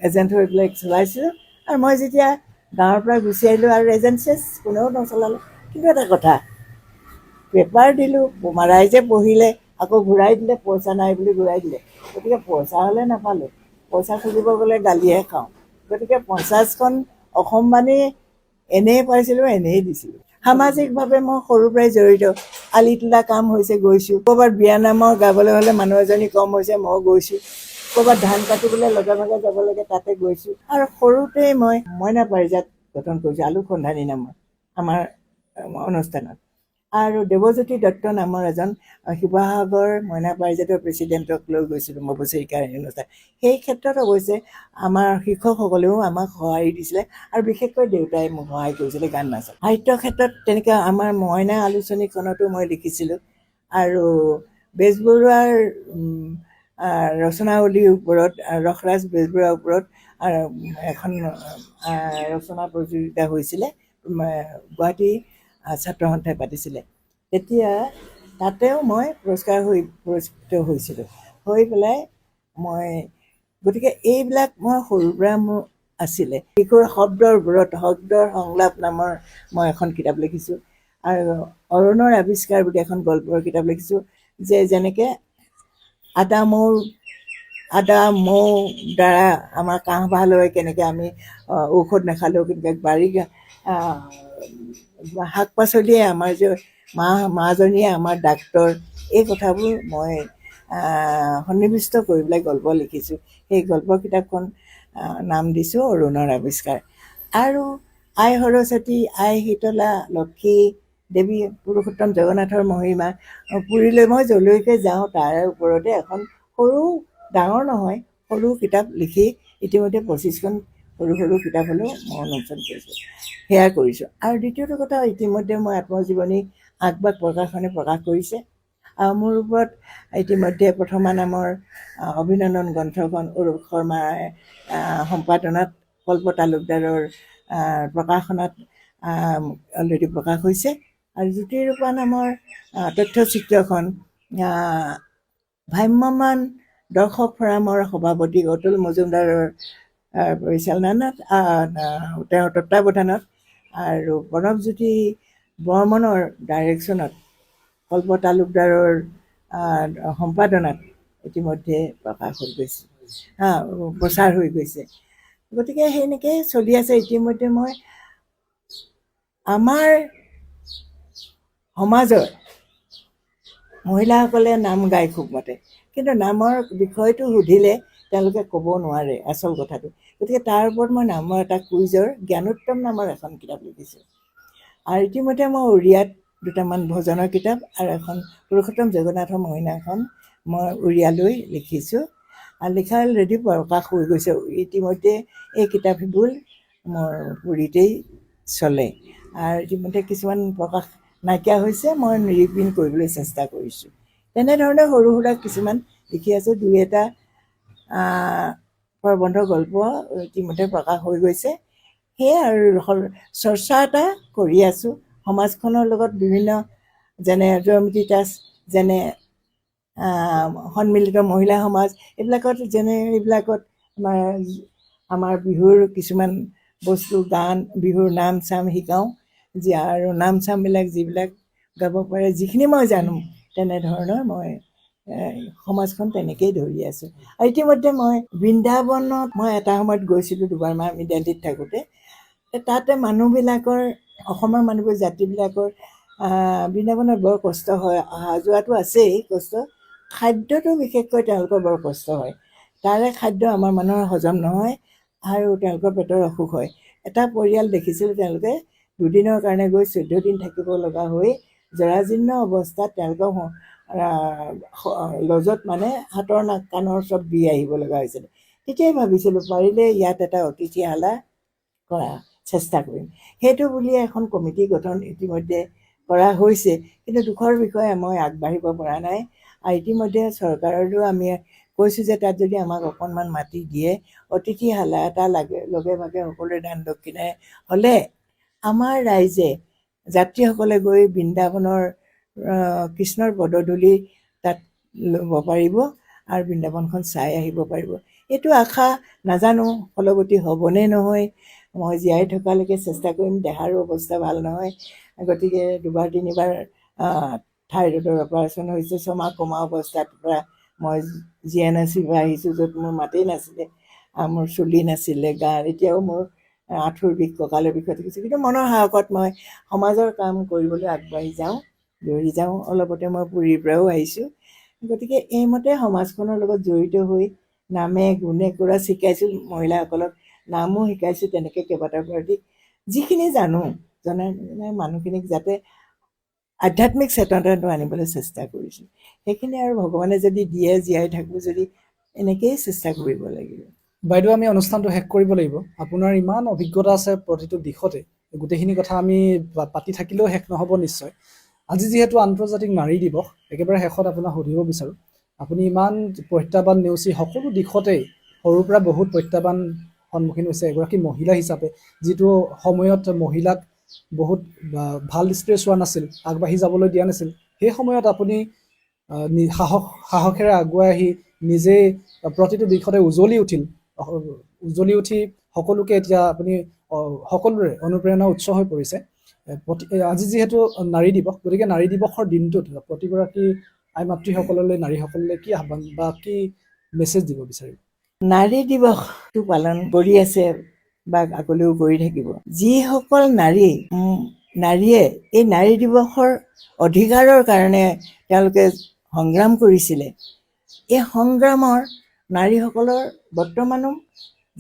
এজেণ্ট হৈ পেলাই চলাইছিলোঁ। আৰু মই যেতিয়া গাঁৱৰ পৰা গুচি আহিলোঁ আৰু এজেণ্ট চেছ, কোনেও নচলালে। কিন্তু এটা কথা, পেপাৰ দিলোঁ, ৰাইজে পঢ়িলে, আকৌ ঘূৰাই দিলে, পইচা নাই বুলি ঘূৰাই দিলে। গতিকে পইচা হ'লে নাপালোঁ, পইচা খুজিব গ'লে গালিহে খাওঁ। গতিকে 50খন অসমবাণী এনেই পাইছিলোঁ, এনেই দিছিলোঁ। সামাজিকভাৱে মই সৰুৰ পৰাই জড়িত। আলি তোলা কাম হৈছে, গৈছোঁ। ক'ৰবাত বিয়ানামৰ গাবলৈ হ'লে মানুহ এজনী কম হৈছে, মই গৈছোঁ। ক'ৰবাত ধান কাটিবলৈ লগে ভাগে যাব লাগে, তাতে গৈছোঁ। আৰু সৰুতেই মই মইনা পাৰিজাত গঠন কৰিছোঁ, আলুসন্ধানী নামৰ আমাৰ অনুষ্ঠানত। আৰু দেৱজ্যোতি দত্ত নামৰ এজন শিৱসাগৰ মইনা পাৰিজাতৰ প্ৰেচিডেণ্টক লৈ গৈছিলোঁ মই বছৰেকীয়া অনুষ্ঠান। সেই ক্ষেত্ৰত অৱশ্যে আমাৰ শিক্ষকসকলেও আমাক সঁহাৰি দিছিলে আৰু বিশেষকৈ দেউতাই মোক সহায় কৰিছিলে গান নাচত। সাহিত্যৰ ক্ষেত্ৰত তেনেকৈ আমাৰ মইনা আলোচনীখনতো মই লিখিছিলোঁ আৰু বেজবৰুৱাৰ ৰচনাৱলীৰ ওপৰত ৰসৰাজ বেজবৰুৱাৰ ওপৰত এখন ৰচনা প্ৰতিযোগিতা হৈছিলে, গুৱাহাটী ছাত্ৰ সন্থাই পাতিছিলে। তেতিয়া তাতেও মই পুৰস্কৃত হৈছিলোঁ। হৈ পেলাই মই গতিকে এইবিলাক মই সৰুৰ পৰা মোৰ আছিলে। শিশুৰ শব্দৰ সংলাপ নামৰ মই এখন কিতাপ লিখিছোঁ আৰু অৰুণৰ আৱিষ্কাৰ বুলি এখন গল্পৰ কিতাপ লিখিছোঁ, যে যেনেকৈ আদা মৌ দ্বাৰা আমাৰ কাহ ভাল হয়, কেনেকৈ আমি ঔষধ নাখালেও কেনেকৈ বাৰী শাক পাচলিয়ে আমাৰ যে মাজনীয়ে আমাৰ ডাক্তৰ, এই কথাবোৰ মই সন্নিৱিষ্ট কৰি পেলাই গল্প লিখিছোঁ। সেই গল্প কিতাপখন নাম দিছোঁ অৰুণৰ আৱিষ্কাৰ। আৰু আই সৰস্বতী, আই শীতলা, লক্ষী দেৱী, পুৰুষোত্তম জগন্নাথৰ মহিমা, পুৰীলৈ মই যলৈকে যাওঁ তাৰ ওপৰতে এখন সৰু, ডাঙৰ নহয়, সৰু কিতাপ লিখি ইতিমধ্যে 25খন সৰু সৰু কিতাপ হ'লেও মই উন্মোচন কৰিছোঁ। সেয়া কৰিছোঁ। আৰু দ্বিতীয়টো কথা, ইতিমধ্যে মই আত্মজীৱনী আগবাগ প্ৰকাশনে প্ৰকাশ কৰিছে আৰু মোৰ ওপৰত ইতিমধ্যে প্ৰথমা নামৰ অভিনন্দন গ্ৰন্থখন অৰূপ শৰ্মাৰ সম্পাদনাত কল্প তালুকদাৰৰ প্ৰকাশনাত অলৰেডি প্ৰকাশ হৈছে। আৰু জ্যোতিৰূপা নামৰ তথ্যচিত্ৰখন ভ্ৰাম্যমাণ দৰ্শক ফৰামৰ সভাপতি অতুল মজুমদাৰৰ পৰিচালনাত, তেওঁৰ তত্বাৱধানত আৰু প্ৰণৱজ্যোতি বৰ্মনৰ ডাইৰেকশ্যনত কল্প তালুকদাৰৰ সম্পাদনাত ইতিমধ্যে প্ৰকাশ হৈ গৈছে, প্ৰচাৰ হৈ গৈছে। গতিকে সেনেকৈ চলি আছে। ইতিমধ্যে মই আমাৰ সমাজৰ মহিলাসকলে নাম গাই খুব মাতে, কিন্তু নামৰ বিষয়টো সুধিলে তেওঁলোকে ক'ব নোৱাৰে আচল কথাটো। গতিকে তাৰ ওপৰত মই নামৰ এটা কুইজৰ জ্ঞানোত্তম নামৰ এখন কিতাপ লিখিছোঁ। আৰু ইতিমধ্যে মই উৰিয়াত দুটামান ভজনৰ কিতাপ আৰু এখন পুৰুষোত্তম জগন্নাথৰ মহিমাখন মই উৰিয়ালৈ লিখিছোঁ। আৰু লিখা ৰেডি প্ৰকাশ হৈ গৈছে ইতিমধ্যে। এই কিতাপবোৰ মোৰ পুৰীতেই চলে আৰু ইতিমধ্যে কিছুমান প্ৰকাশ নাইকিয়া হৈছে, মই ৰিপ্ৰিণ্ট কৰিবলৈ চেষ্টা কৰিছোঁ। তেনেধৰণে সৰু সুৰা কিছুমান লিখি আছোঁ। দুই এটা প্ৰবন্ধ গল্প ইতিমধ্যে প্ৰকাশ হৈ গৈছে। সেয়ে আৰু চৰ্চা এটা কৰি আছোঁ সমাজখনৰ লগত, বিভিন্ন যেনে জয়মতী দাস, যেনে সন্মিলিত মহিলা সমাজ, এইবিলাকত আমাৰ বিহুৰ কিছুমান বস্তু, গান, বিহুৰ নাম চাম শিকাওঁ আৰু নাম চামবিলাক যিবিলাক গাব পাৰে, যিখিনি মই জানো তেনেধৰণৰ মই সমাজখন তেনেকেই ধৰি আছোঁ। আৰু ইতিমধ্যে মই বৃন্দাবনত মই এটা সময়ত গৈছিলোঁ দুবাৰমান, আমি দিল্লীত থাকোঁতে। তাতে মানুহবিলাকৰ, অসমৰ মানুহবোৰ জাতিবিলাকৰ বৃন্দাবনত বৰ কষ্ট হয়, অহা যোৱাটো আছেই কষ্ট, খাদ্যটো বিশেষকৈ তেওঁলোকৰ বৰ কষ্ট হয়। তাৰে খাদ্য আমাৰ মানুহৰ হজম নহয় আৰু তেওঁলোকৰ পেটৰ অসুখ হয়। এটা পৰিয়াল দেখিছিলোঁ, তেওঁলোকে দুদিনৰ কাৰণে গৈ 14 দিন থাকিব লগা হৈ জৰাজীৰ্ণ অৱস্থাত তেওঁলোকৰ লজত মানে হাতৰ নাক কাণৰ চব দি আহিব লগা হৈছিলে। তেতিয়াই ভাবিছিলোঁ পাৰিলে ইয়াত এটা অতিথিশালা কৰা চেষ্টা কৰিম। সেইটো বুলিয়ে এখন কমিটি গঠন ইতিমধ্যে কৰা হৈছে, কিন্তু দুখৰ বিষয়ে মই আগবাঢ়িব পৰা নাই। আৰু ইতিমধ্যে চৰকাৰলৈও আমি কৈছোঁ যে তাত যদি আমাক অকণমান মাটি দিয়ে, অতিথিশালা এটা লগে ভাগে সকলোৱে দান দক্ষিণাৰে হ'লে আমাৰ ৰাইজে, যাত্ৰীসকলে গৈ বৃন্দাবনৰ কৃষ্ণৰ পদধূলি তাত ল'ব পাৰিব আৰু বৃন্দাবনখন চাই আহিব পাৰিব। এইটো আশা নাজানো ফলৱতী হ'বনে নহয়, মই জীয়াই থকালৈকে চেষ্টা কৰিম। দেহাৰো অৱস্থা ভাল নহয়, গতিকে দুবাৰ তিনিবাৰ থাইৰয়ডৰ অপাৰেশ্যন হৈছে। 6 মাহ কমা অৱস্থাত পৰা মই GNRC আহিছোঁ, য'ত মোৰ মাতেই নাছিলে, মোৰ চুলি নাছিলে গাৰ। এতিয়াও মোৰ আঁঠুৰ বিষ, কঁকালৰ বিষত থাকিছে, কিন্তু মনৰ সাহসত মই সমাজৰ কাম কৰিবলৈ আগবাঢ়ি যাওঁ, দৌৰি যাওঁ। অলপতে মই পুৰীৰ পৰাও আহিছোঁ। গতিকে এইমতে সমাজখনৰ লগত জড়িত হৈ নামে গুণে কোৰাছ শিকাইছোঁ, মহিলাসকলক নামো শিকাইছোঁ। তেনেকৈ কেইবাটাও পাৰ্টিক যিখিনি জানো জনাই মানুহখিনিক যাতে আধ্যাত্মিক চেতনাটো আনিবলৈ চেষ্টা কৰিছোঁ। সেইখিনি আৰু ভগৱানে যদি দিয়ে, জীয়াই থাকোঁ যদি, এনেকৈয়ে চেষ্টা কৰিব লাগিব। বাইদেউ, আমি অনুষ্ঠানটো শেষ কৰিব লাগিব। আপোনাৰ ইমান অভিজ্ঞতা আছে প্ৰতিটো দিশতে, গোটেইখিনি কথা আমি পাতি থাকিলেও শেষ নহ'ব নিশ্চয়। আজি যিহেতু আন্তৰ্জাতিক নাৰী দিৱস, একেবাৰে শেষত আপোনাক সুধিব বিচাৰোঁ, আপুনি ইমান প্ৰত্যাহ্বান নেওচি সকলো দিশতেই সৰুৰ পৰা বহুত প্ৰত্যাহ্বান সন্মুখীন হৈছে এগৰাকী মহিলা হিচাপে, যিটো সময়ত মহিলাক বহুত ভাল দৃষ্টিৰে চোৱা নাছিল, আগবাঢ়ি যাবলৈ দিয়া নাছিল। সেই সময়ত আপুনি সাহসেৰে আগুৱাই আহি নিজেই প্ৰতিটো দিশতে উজ্বলি উঠি সকলোকে এতিয়া আপুনি সকলোৰে অনুপ্ৰেৰণা উৎস হৈ পৰিছে। আজি যিহেতু নাৰী দিৱস, গতিকে নাৰী দিৱসৰ দিনটোত প্ৰতিগৰাকী আই মাতৃসকললৈ, নাৰীসকললৈ কি আহ্বান বা কি মেছেজ দিব বিচাৰিব? নাৰী দিৱসটো পালন কৰি আছে বা আগলৈও কৰি থাকিব যিসকল নাৰীয়ে এই নাৰী দিৱসৰ অধিকাৰৰ কাৰণে তেওঁলোকে সংগ্ৰাম কৰিছিলে, এই সংগ্ৰামৰ নাৰীসকলৰ বৰ্তমানো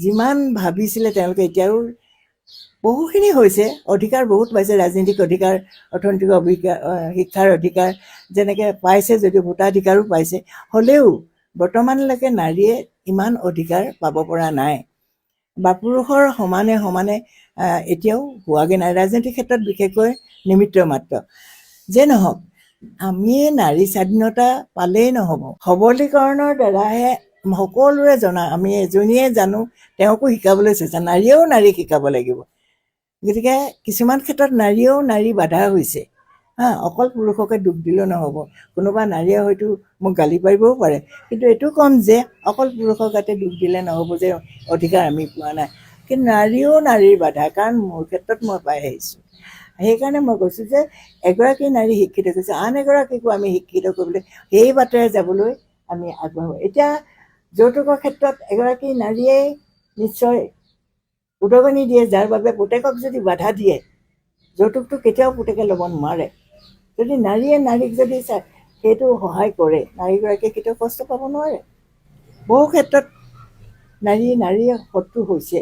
যিমান ভাবিছিলে তেওঁলোকে এতিয়াও বহুখিনি হৈছে, অধিকাৰ বহুত পাইছে, ৰাজনীতিক অধিকাৰ, অৰ্থনৈতিক শিক্ষাৰ অধিকাৰ যেনেকৈ পাইছে, যদিও ভোটাধিকাৰো পাইছে, হ'লেও বৰ্তমানলৈকে নাৰীয়ে ইমান অধিকাৰ পাব পৰা নাই বা পুৰুষৰ সমানে এতিয়াও হোৱাগৈ নাই। ৰাজনৈতিক ক্ষেত্ৰত বিশেষকৈ নিমিত্ত মাত্ৰ। যে নহওক, আমি নাৰী স্বাধীনতা পালেই নহ'ব, সবলীকৰণৰ দ্বাৰাহে সকলোৰে আমি এজনীয়ে জানো তেওঁকো শিকাবলৈ চেষ্টা, নাৰীয়েও নাৰীক শিকাব লাগিব। গতিকে কিছুমান ক্ষেত্ৰত নাৰী বাধা হৈছে, অকল পুৰুষকে দুখ দিলেও নহ'ব। কোনোবা নাৰীয়ে হয়তো মোক গালি পাৰিবও পাৰে, কিন্তু এইটো ক'ম যে অকল পুৰুষৰ গাতে দুখ দিলে নহ'ব যে অধিকাৰ আমি পোৱা নাই। কিন্তু নাৰীও নাৰীৰ বাধা, কাৰণ মোৰ ক্ষেত্ৰত মই পাই আহিছোঁ। সেইকাৰণে মই কৈছোঁ যে এগৰাকী নাৰী শিক্ষিত কৰিছে, আন এগৰাকীকো আমি শিক্ষিত কৰিবলৈ সেই বাটেৰে যাবলৈ আমি আগবাঢ়োঁ। এতিয়া যৌতুকৰ ক্ষেত্ৰত এগৰাকী নাৰীয়ে নিশ্চয় উদগনি দিয়ে, যাৰ বাবে পুতেকক যদি বাধা দিয়ে, যৌতুকটো কেতিয়াও পুতেকে ল'ব নোৱাৰে। যদি নাৰীয়ে নাৰীক যদি সেইটো সহায় কৰে, নাৰীগৰাকীয়ে কেতিয়াও কষ্ট পাব নোৱাৰে। বহু ক্ষেত্ৰত নাৰীয়ে শত্ৰু হৈছে,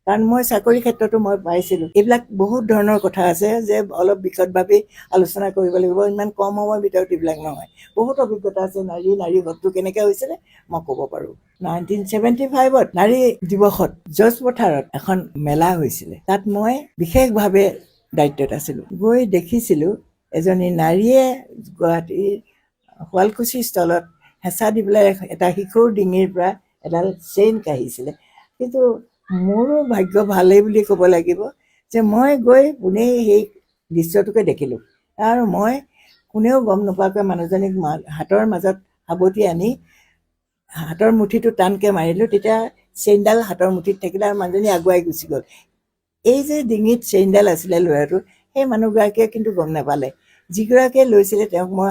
কাৰণ মই চাকৰি ক্ষেত্ৰতো মই পাইছিলোঁ। এইবিলাক বহুত ধৰণৰ কথা আছে যে অলপ বিশদভাৱে আলোচনা কৰিব লাগিব, ইমান কম সময়ৰ ভিতৰত এইবিলাক নহয়। বহুত অভিজ্ঞতা আছে। নাৰী শত্ৰু কেনেকৈ হৈছিলে মই ক'ব পাৰোঁ। 1975 নাৰী দিৱসত জজপথাৰত এখন মেলা হৈছিলে, তাত মই বিশেষভাৱে দায়িত্বত আছিলোঁ। গৈ দেখিছিলোঁ এজনী নাৰীয়ে গুৱাহাটীৰ শুৱালকুছি স্থলত হেঁচা দি পেলাই এটা শিশুৰ ডিঙিৰ পৰা এডাল চেইন কাঢ়িছিলে। কিন্তু মোৰো ভাগ্য ভালেই বুলি ক'ব লাগিব যে মই গৈ পোনেই সেই দৃশ্যটোকে দেখিলোঁ, আৰু মই কোনেও গম নোপোৱাকৈ মানুহজনীক হাতৰ মাজত সাৱটি আনি হাতৰ মুঠিটো টানকৈ মাৰিলোঁ। তেতিয়া চেইনডাল হাতৰ মুঠিত থাকিলে আৰু মানুহজনী আগুৱাই গুচি গ'ল। এই যে ডিঙিত চেইনডাল আছিলে ল'ৰাটোৰ, সেই মানুহগৰাকীয়ে কিন্তু গম নাপালে। যিগৰাকীয়ে লৈছিলে তেওঁক মই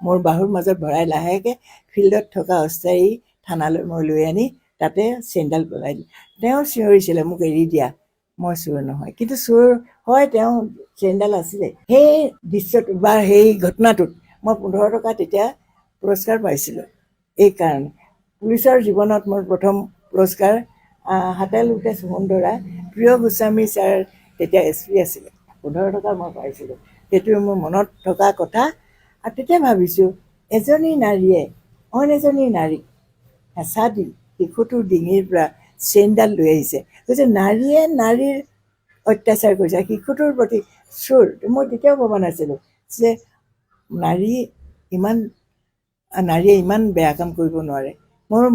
মোৰ বাহুৰ মাজত ভৰাই লাহেকৈ ফিল্ডত থকা অস্থায়ী থানালৈ মই লৈ আনি তাতে চেইনডাল পেলাই দিলোঁ। তেওঁ চিঞৰিছিলে, মোক এৰি দিয়া, মই চোৰ নহয়। কিন্তু চোৰ হয়, তেওঁ চেইনডাল আছিলে। সেই দৃশ্যটো বা সেই ঘটনাটোত মই 15 টকা তেতিয়া পুৰস্কাৰ পাইছিলোঁ। এইকাৰণে পুলিচৰ জীৱনত মোৰ প্ৰথম পুৰস্কাৰ হাতে লোটে সুন্দৰা, প্ৰিয় গোস্বামী ছাৰ তেতিয়া SP আছিলে, 15 টকা মই পাইছিলোঁ। সেইটো মোৰ মনত থকা কথা। আৰু তেতিয়া ভাবিছোঁ এজনী নাৰীয়ে অইন এজনী নাৰীক হেঁচা দি শিশুটোৰ ডিঙিৰ পৰা চেইনডাল লৈ আহিছে, কৈছে নাৰীয়ে নাৰীৰ অত্যাচাৰ কৰিছে, শিশুটোৰ প্ৰতি চোৰ। মই তেতিয়াও ভবা নাছিলোঁ যে নাৰীয়ে ইমান বেয়া কাম কৰিব নোৱাৰে।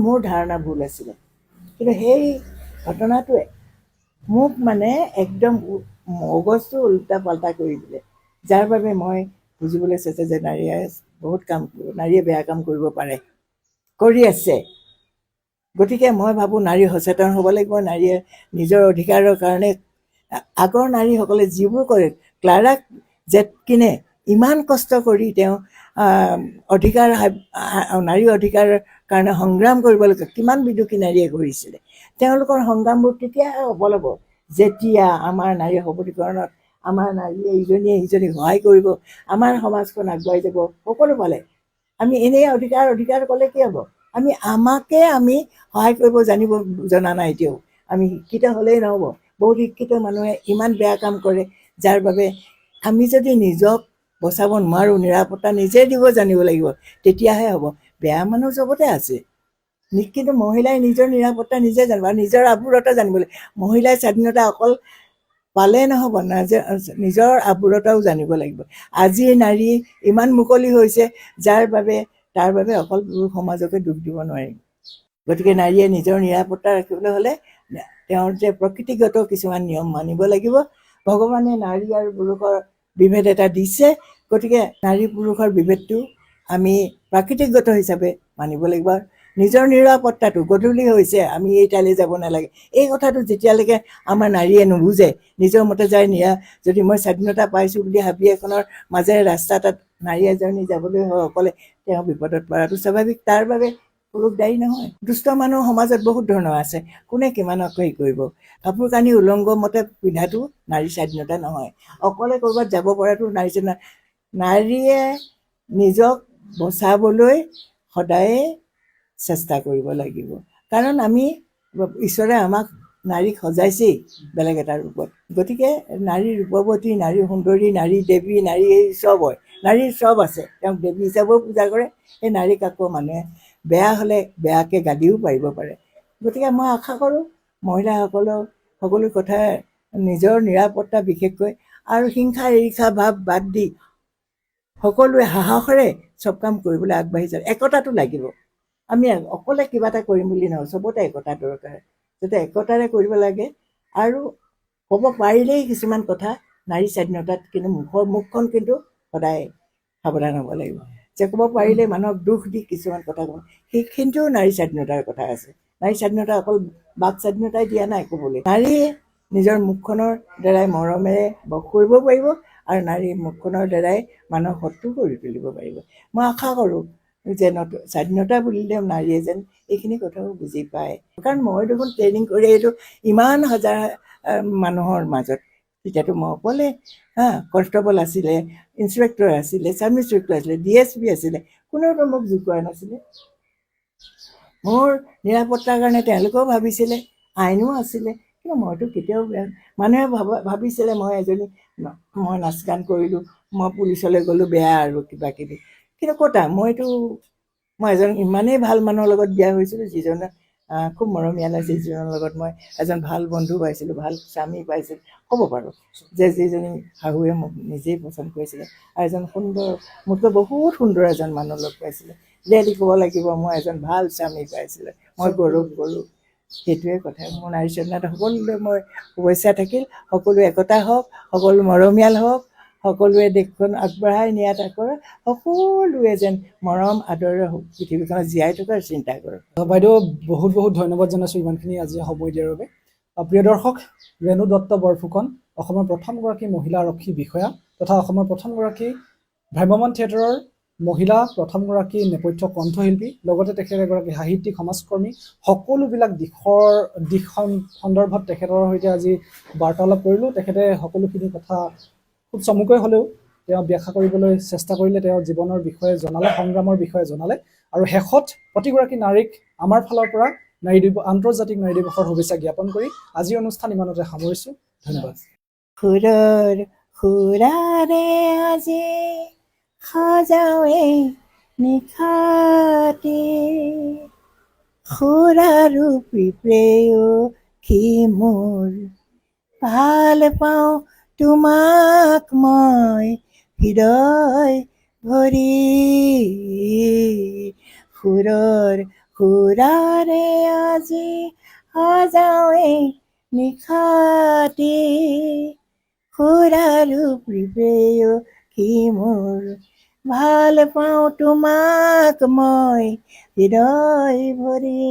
মোৰ ধাৰণা ভুল আছিলে। কিন্তু সেই ঘটনাটোৱে মোক একদম মগজটো ওল্টা পাল্টা কৰি দিলে, যাৰ বাবে মই বুজিবলৈ চেষ্টা যে নাৰীয়ে বেয়া কাম কৰিব পাৰে, কৰি আছে। গতিকে মই ভাবোঁ নাৰী সচেতন হ'ব লাগিব। নাৰীয়ে নিজৰ অধিকাৰৰ কাৰণে আগৰ নাৰীসকলে যিবোৰ কৰে, ক্লাৰা জেটকিনে ইমান কষ্ট কৰি তেওঁ নাৰী অধিকাৰৰ কাৰণে সংগ্ৰাম কৰিবলগীয়া কিমান বিদুষী নাৰীয়ে কৰিছিলে। তেওঁলোকৰ সংগ্ৰামবোৰ তেতিয়াহে সফল হ'ব যেতিয়া আমাৰ নাৰী সবলীকৰণত আমাৰ নাৰীয়ে ইজনীয়ে সিজনীক সহায় কৰিব, আমাৰ সমাজখন আগুৱাই যাব সকলো ফালে। আমি এনেই অধিকাৰ ক'লে কি হ'ব? আমাকে সহায় কৰিব জনা নাই এতিয়াও। আমি শিক্ষিত হ'লেই নহ'ব। বহুত শিক্ষিত মানুহে ইমান বেয়া কাম কৰে, যাৰ বাবে আমি যদি নিজক বচাব নোৱাৰোঁ, নিৰাপত্তা নিজে দিব জানিব লাগিব, তেতিয়াহে হ'ব। বেয়া মানুহ চবতে আছে, কিন্তু মহিলাই নিজৰ নিৰাপত্তা নিজে জানিব আৰু নিজৰ আবোৰতা জানিব লাগিব। মহিলাই স্বাধীনতা অকল পালে নহ'ব, নিজৰ আবোৰতাও জানিব লাগিব। আজি নাৰী ইমান মুকলি হৈছে, তাৰ বাবে অকল পুৰুষ সমাজকে দুখ দিব নোৱাৰিম। গতিকে নাৰীয়ে নিজৰ নিৰাপত্তা ৰাখিবলৈ হ'লে তেওঁৰ যে প্ৰকৃতিগত কিছুমান নিয়ম মানিব লাগিব। ভগৱানে নাৰী আৰু পুৰুষৰ বিভেদ এটা দিছে, গতিকে নাৰী পুৰুষৰ বিভেদটো আমি প্ৰাকৃতিকগত হিচাপে মানিব লাগিব। নিজৰ নিৰাপত্তাটো গধূলি হৈছে আমি এই ঠাইলৈ যাব নালাগে, এই কথাটো যেতিয়ালৈকে আমাৰ নাৰীয়ে নুবুজে, নিজৰ মতে যায় যদি মই স্বাধীনতা পাইছোঁ বুলি হাবি এখনৰ মাজেৰে ৰাস্তা এটাত নাৰী এজনী যাবলৈ হয় অকলে, তেওঁ বিপদত পৰাটো স্বাভাৱিক। তাৰ বাবে পুৰুষ দায়ী নহয়। দুষ্ট মানুহ সমাজত বহুত ধৰণৰ আছে, কোনে কিমানক হেৰি কৰিব। কাপোৰ কানি উলংগ মতে পিন্ধাটো নাৰী স্বাধীনতা নহয়। অকলে ক'ৰবাত যাব পৰাটো নাৰী স্বাধীনতা। নাৰীয়ে নিজক বচাবলৈ সদায়ে চেষ্টা কৰিব লাগিব, কাৰণ ঈশ্বৰে আমাক নাৰীক সজাইছেই বেলেগ এটা ৰূপত। গতিকে নাৰী ৰূপৱতী, নাৰী সুন্দৰী, নাৰী দেৱী, নাৰী চব হয়, নাৰীৰ চব আছে। তেওঁক দেৱী হিচাপেও পূজা কৰে। সেই নাৰীক আকৌ মানুহে বেয়া হ'লে বেয়াকৈ গালিও পাৰিব পাৰে। গতিকে মই আশা কৰোঁ মহিলাসকলেও সকলো কথা নিজৰ নিৰাপত্তা বিশেষকৈ আৰু হিংসা ঈৰ্ষা ভাৱ বাদ দি সকলোৱে সাহসেৰে চব কাম কৰিবলৈ আগবাঢ়ি যায়। একতাটো লাগিব। আমি অকলে কিবা এটা কৰিম বুলি নহয়, চবতে একতা দৰকাৰ, যাতে একতাৰে কৰিব লাগে। আৰু ক'ব পাৰিলেই কিছুমান কথা নাৰী স্বাধীনতাত, কিন্তু মুখখন কিন্তু সদায় সাৱধান হ'ব লাগিব। যে ক'ব পাৰিলে মানুহক দুখ দি কিছুমান কথা ক'ব, সেইখিনিতেও নাৰী স্বাধীনতাৰ কথা আছে। নাৰী স্বাধীনতা অকল বাক স্বাধীনতাই দিয়া নাই ক'বলৈ। নাৰীয়ে নিজৰ মুখখনৰ দ্বাৰাই মৰমেৰে বস কৰিব পাৰিব আৰু নাৰীৰ মুখখনৰ দ্বাৰাই মানুহক শত্ৰু কৰি তুলিব পাৰিব। মই আশা কৰোঁ যে স্বাধীনতা বুলিলে নাৰীয়ে যেন এইখিনি কথাও বুজি পায়। কাৰণ মই দেখোন ট্ৰেইনিং কৰি আহিলোঁ ইমান হাজাৰ মানুহৰ মাজত। তেতিয়াতো মই অকলে কনষ্টেবল আছিলে, ইনস্পেক্টৰ আছিলে, চাব ইনস্পেক্টৰ আছিলে, DSP আছিলে, কোনেওতো মোক জোৰ কৰা নাছিলে। মোৰ নিৰাপত্তাৰ কাৰণে তেওঁলোকেও ভাবিছিলে, আইনো আছিলে, কিন্তু মইতো কেতিয়াও মানুহে ভাবিছিলে মই নাচ গান কৰিলোঁ, মই পুলিচলৈ গ'লোঁ, বেয়া আৰু কিবা কিবি। কিন্তু ক'তা মই এজন ইমানেই ভাল মানুহৰ লগত বিয়া হৈছিলোঁ, যিজনে খুব মৰমীয়াল আছিল, যিজনৰ লগত মই এজন ভাল বন্ধু পাইছিলোঁ, ভাল স্বামী পাইছিলোঁ, ক'ব পাৰোঁ যে যিজনী শাহুৱে মোক নিজেই পচন্দ কৰিছিলে। আৰু এজন সুন্দৰ, মোতকৈ বহুত সুন্দৰ এজন মানুহ লগ পাইছিলে। ৰিয়েলি ক'ব লাগিব মই এজন ভাল স্বামী পাইছিলোঁ, মই গৌৰৱ কৰোঁ। সেইটোৱে কথা। মোৰ নাৰী স্বাধীনতা সকলোলৈ মই শুভেচ্ছা থাকিল। সকলো একতা হওক, সকলো মৰমীয়াল হওক, সকলোৱে দেশখন আগবঢ়াই নিয়াত কৰে, সকলোৱে যেন মৰম আদৰেৰে পৃথিৱীখনত জীয়াই থকাৰ চিন্তা কৰক। বাইদেউ বহুত বহুত ধন্যবাদ জনাইছোঁ ইমানখিনি আজি সময় দিয়াৰ বাবে। প্ৰিয় দৰ্শক, ৰেণু দত্ত বৰফুকন অসমৰ প্ৰথমগৰাকী মহিলা আৰক্ষী বিষয়া তথা অসমৰ প্ৰথমগৰাকী ভ্ৰাম্যমাণ থিয়েটাৰৰ মহিলা প্ৰথমগৰাকী নেপথ্য কণ্ঠশিল্পী, লগতে তেখেত এগৰাকী সাহিত্যিক সমাজকৰ্মী। সকলোবিলাক দিশ সন্দৰ্ভত তেখেতৰ সৈতে আজি বাৰ্তালাপ কৰিলোঁ। তেখেতে সকলোখিনি কথা খুব চমুকৈ হ'লেও তেওঁ ব্যাখ্যা কৰিবলৈ চেষ্টা কৰিলে, তেওঁৰ জীৱনৰ বিষয়ে জনালে, সংগ্ৰামৰ বিষয়ে জনালে। আৰু শেষত প্ৰতিগৰাকী নাৰীক আমাৰ ফালৰ পৰা আন্তৰ্জাতিক নাৰী দিৱসৰ শুভেচ্ছা জ্ঞাপন কৰি আজিৰ অনুষ্ঠান ইমানতে সামৰিছোঁ। ধন্যবাদ। সুৰৰ সুৰাৰে আজি সজাৱে নিশাটি, সুৰাৰু প্ৰেয়সী মোৰ, ভাল পাওঁ তোমাক মই হৃদয় ভৰি। সুৰৰ সুৰাৰে আজি সজাৱে নিশাটি, সুৰাৰু প্ৰেয়সী মোৰ, ভাল পাওঁ তোমাক মই হৃদয় ভৰি।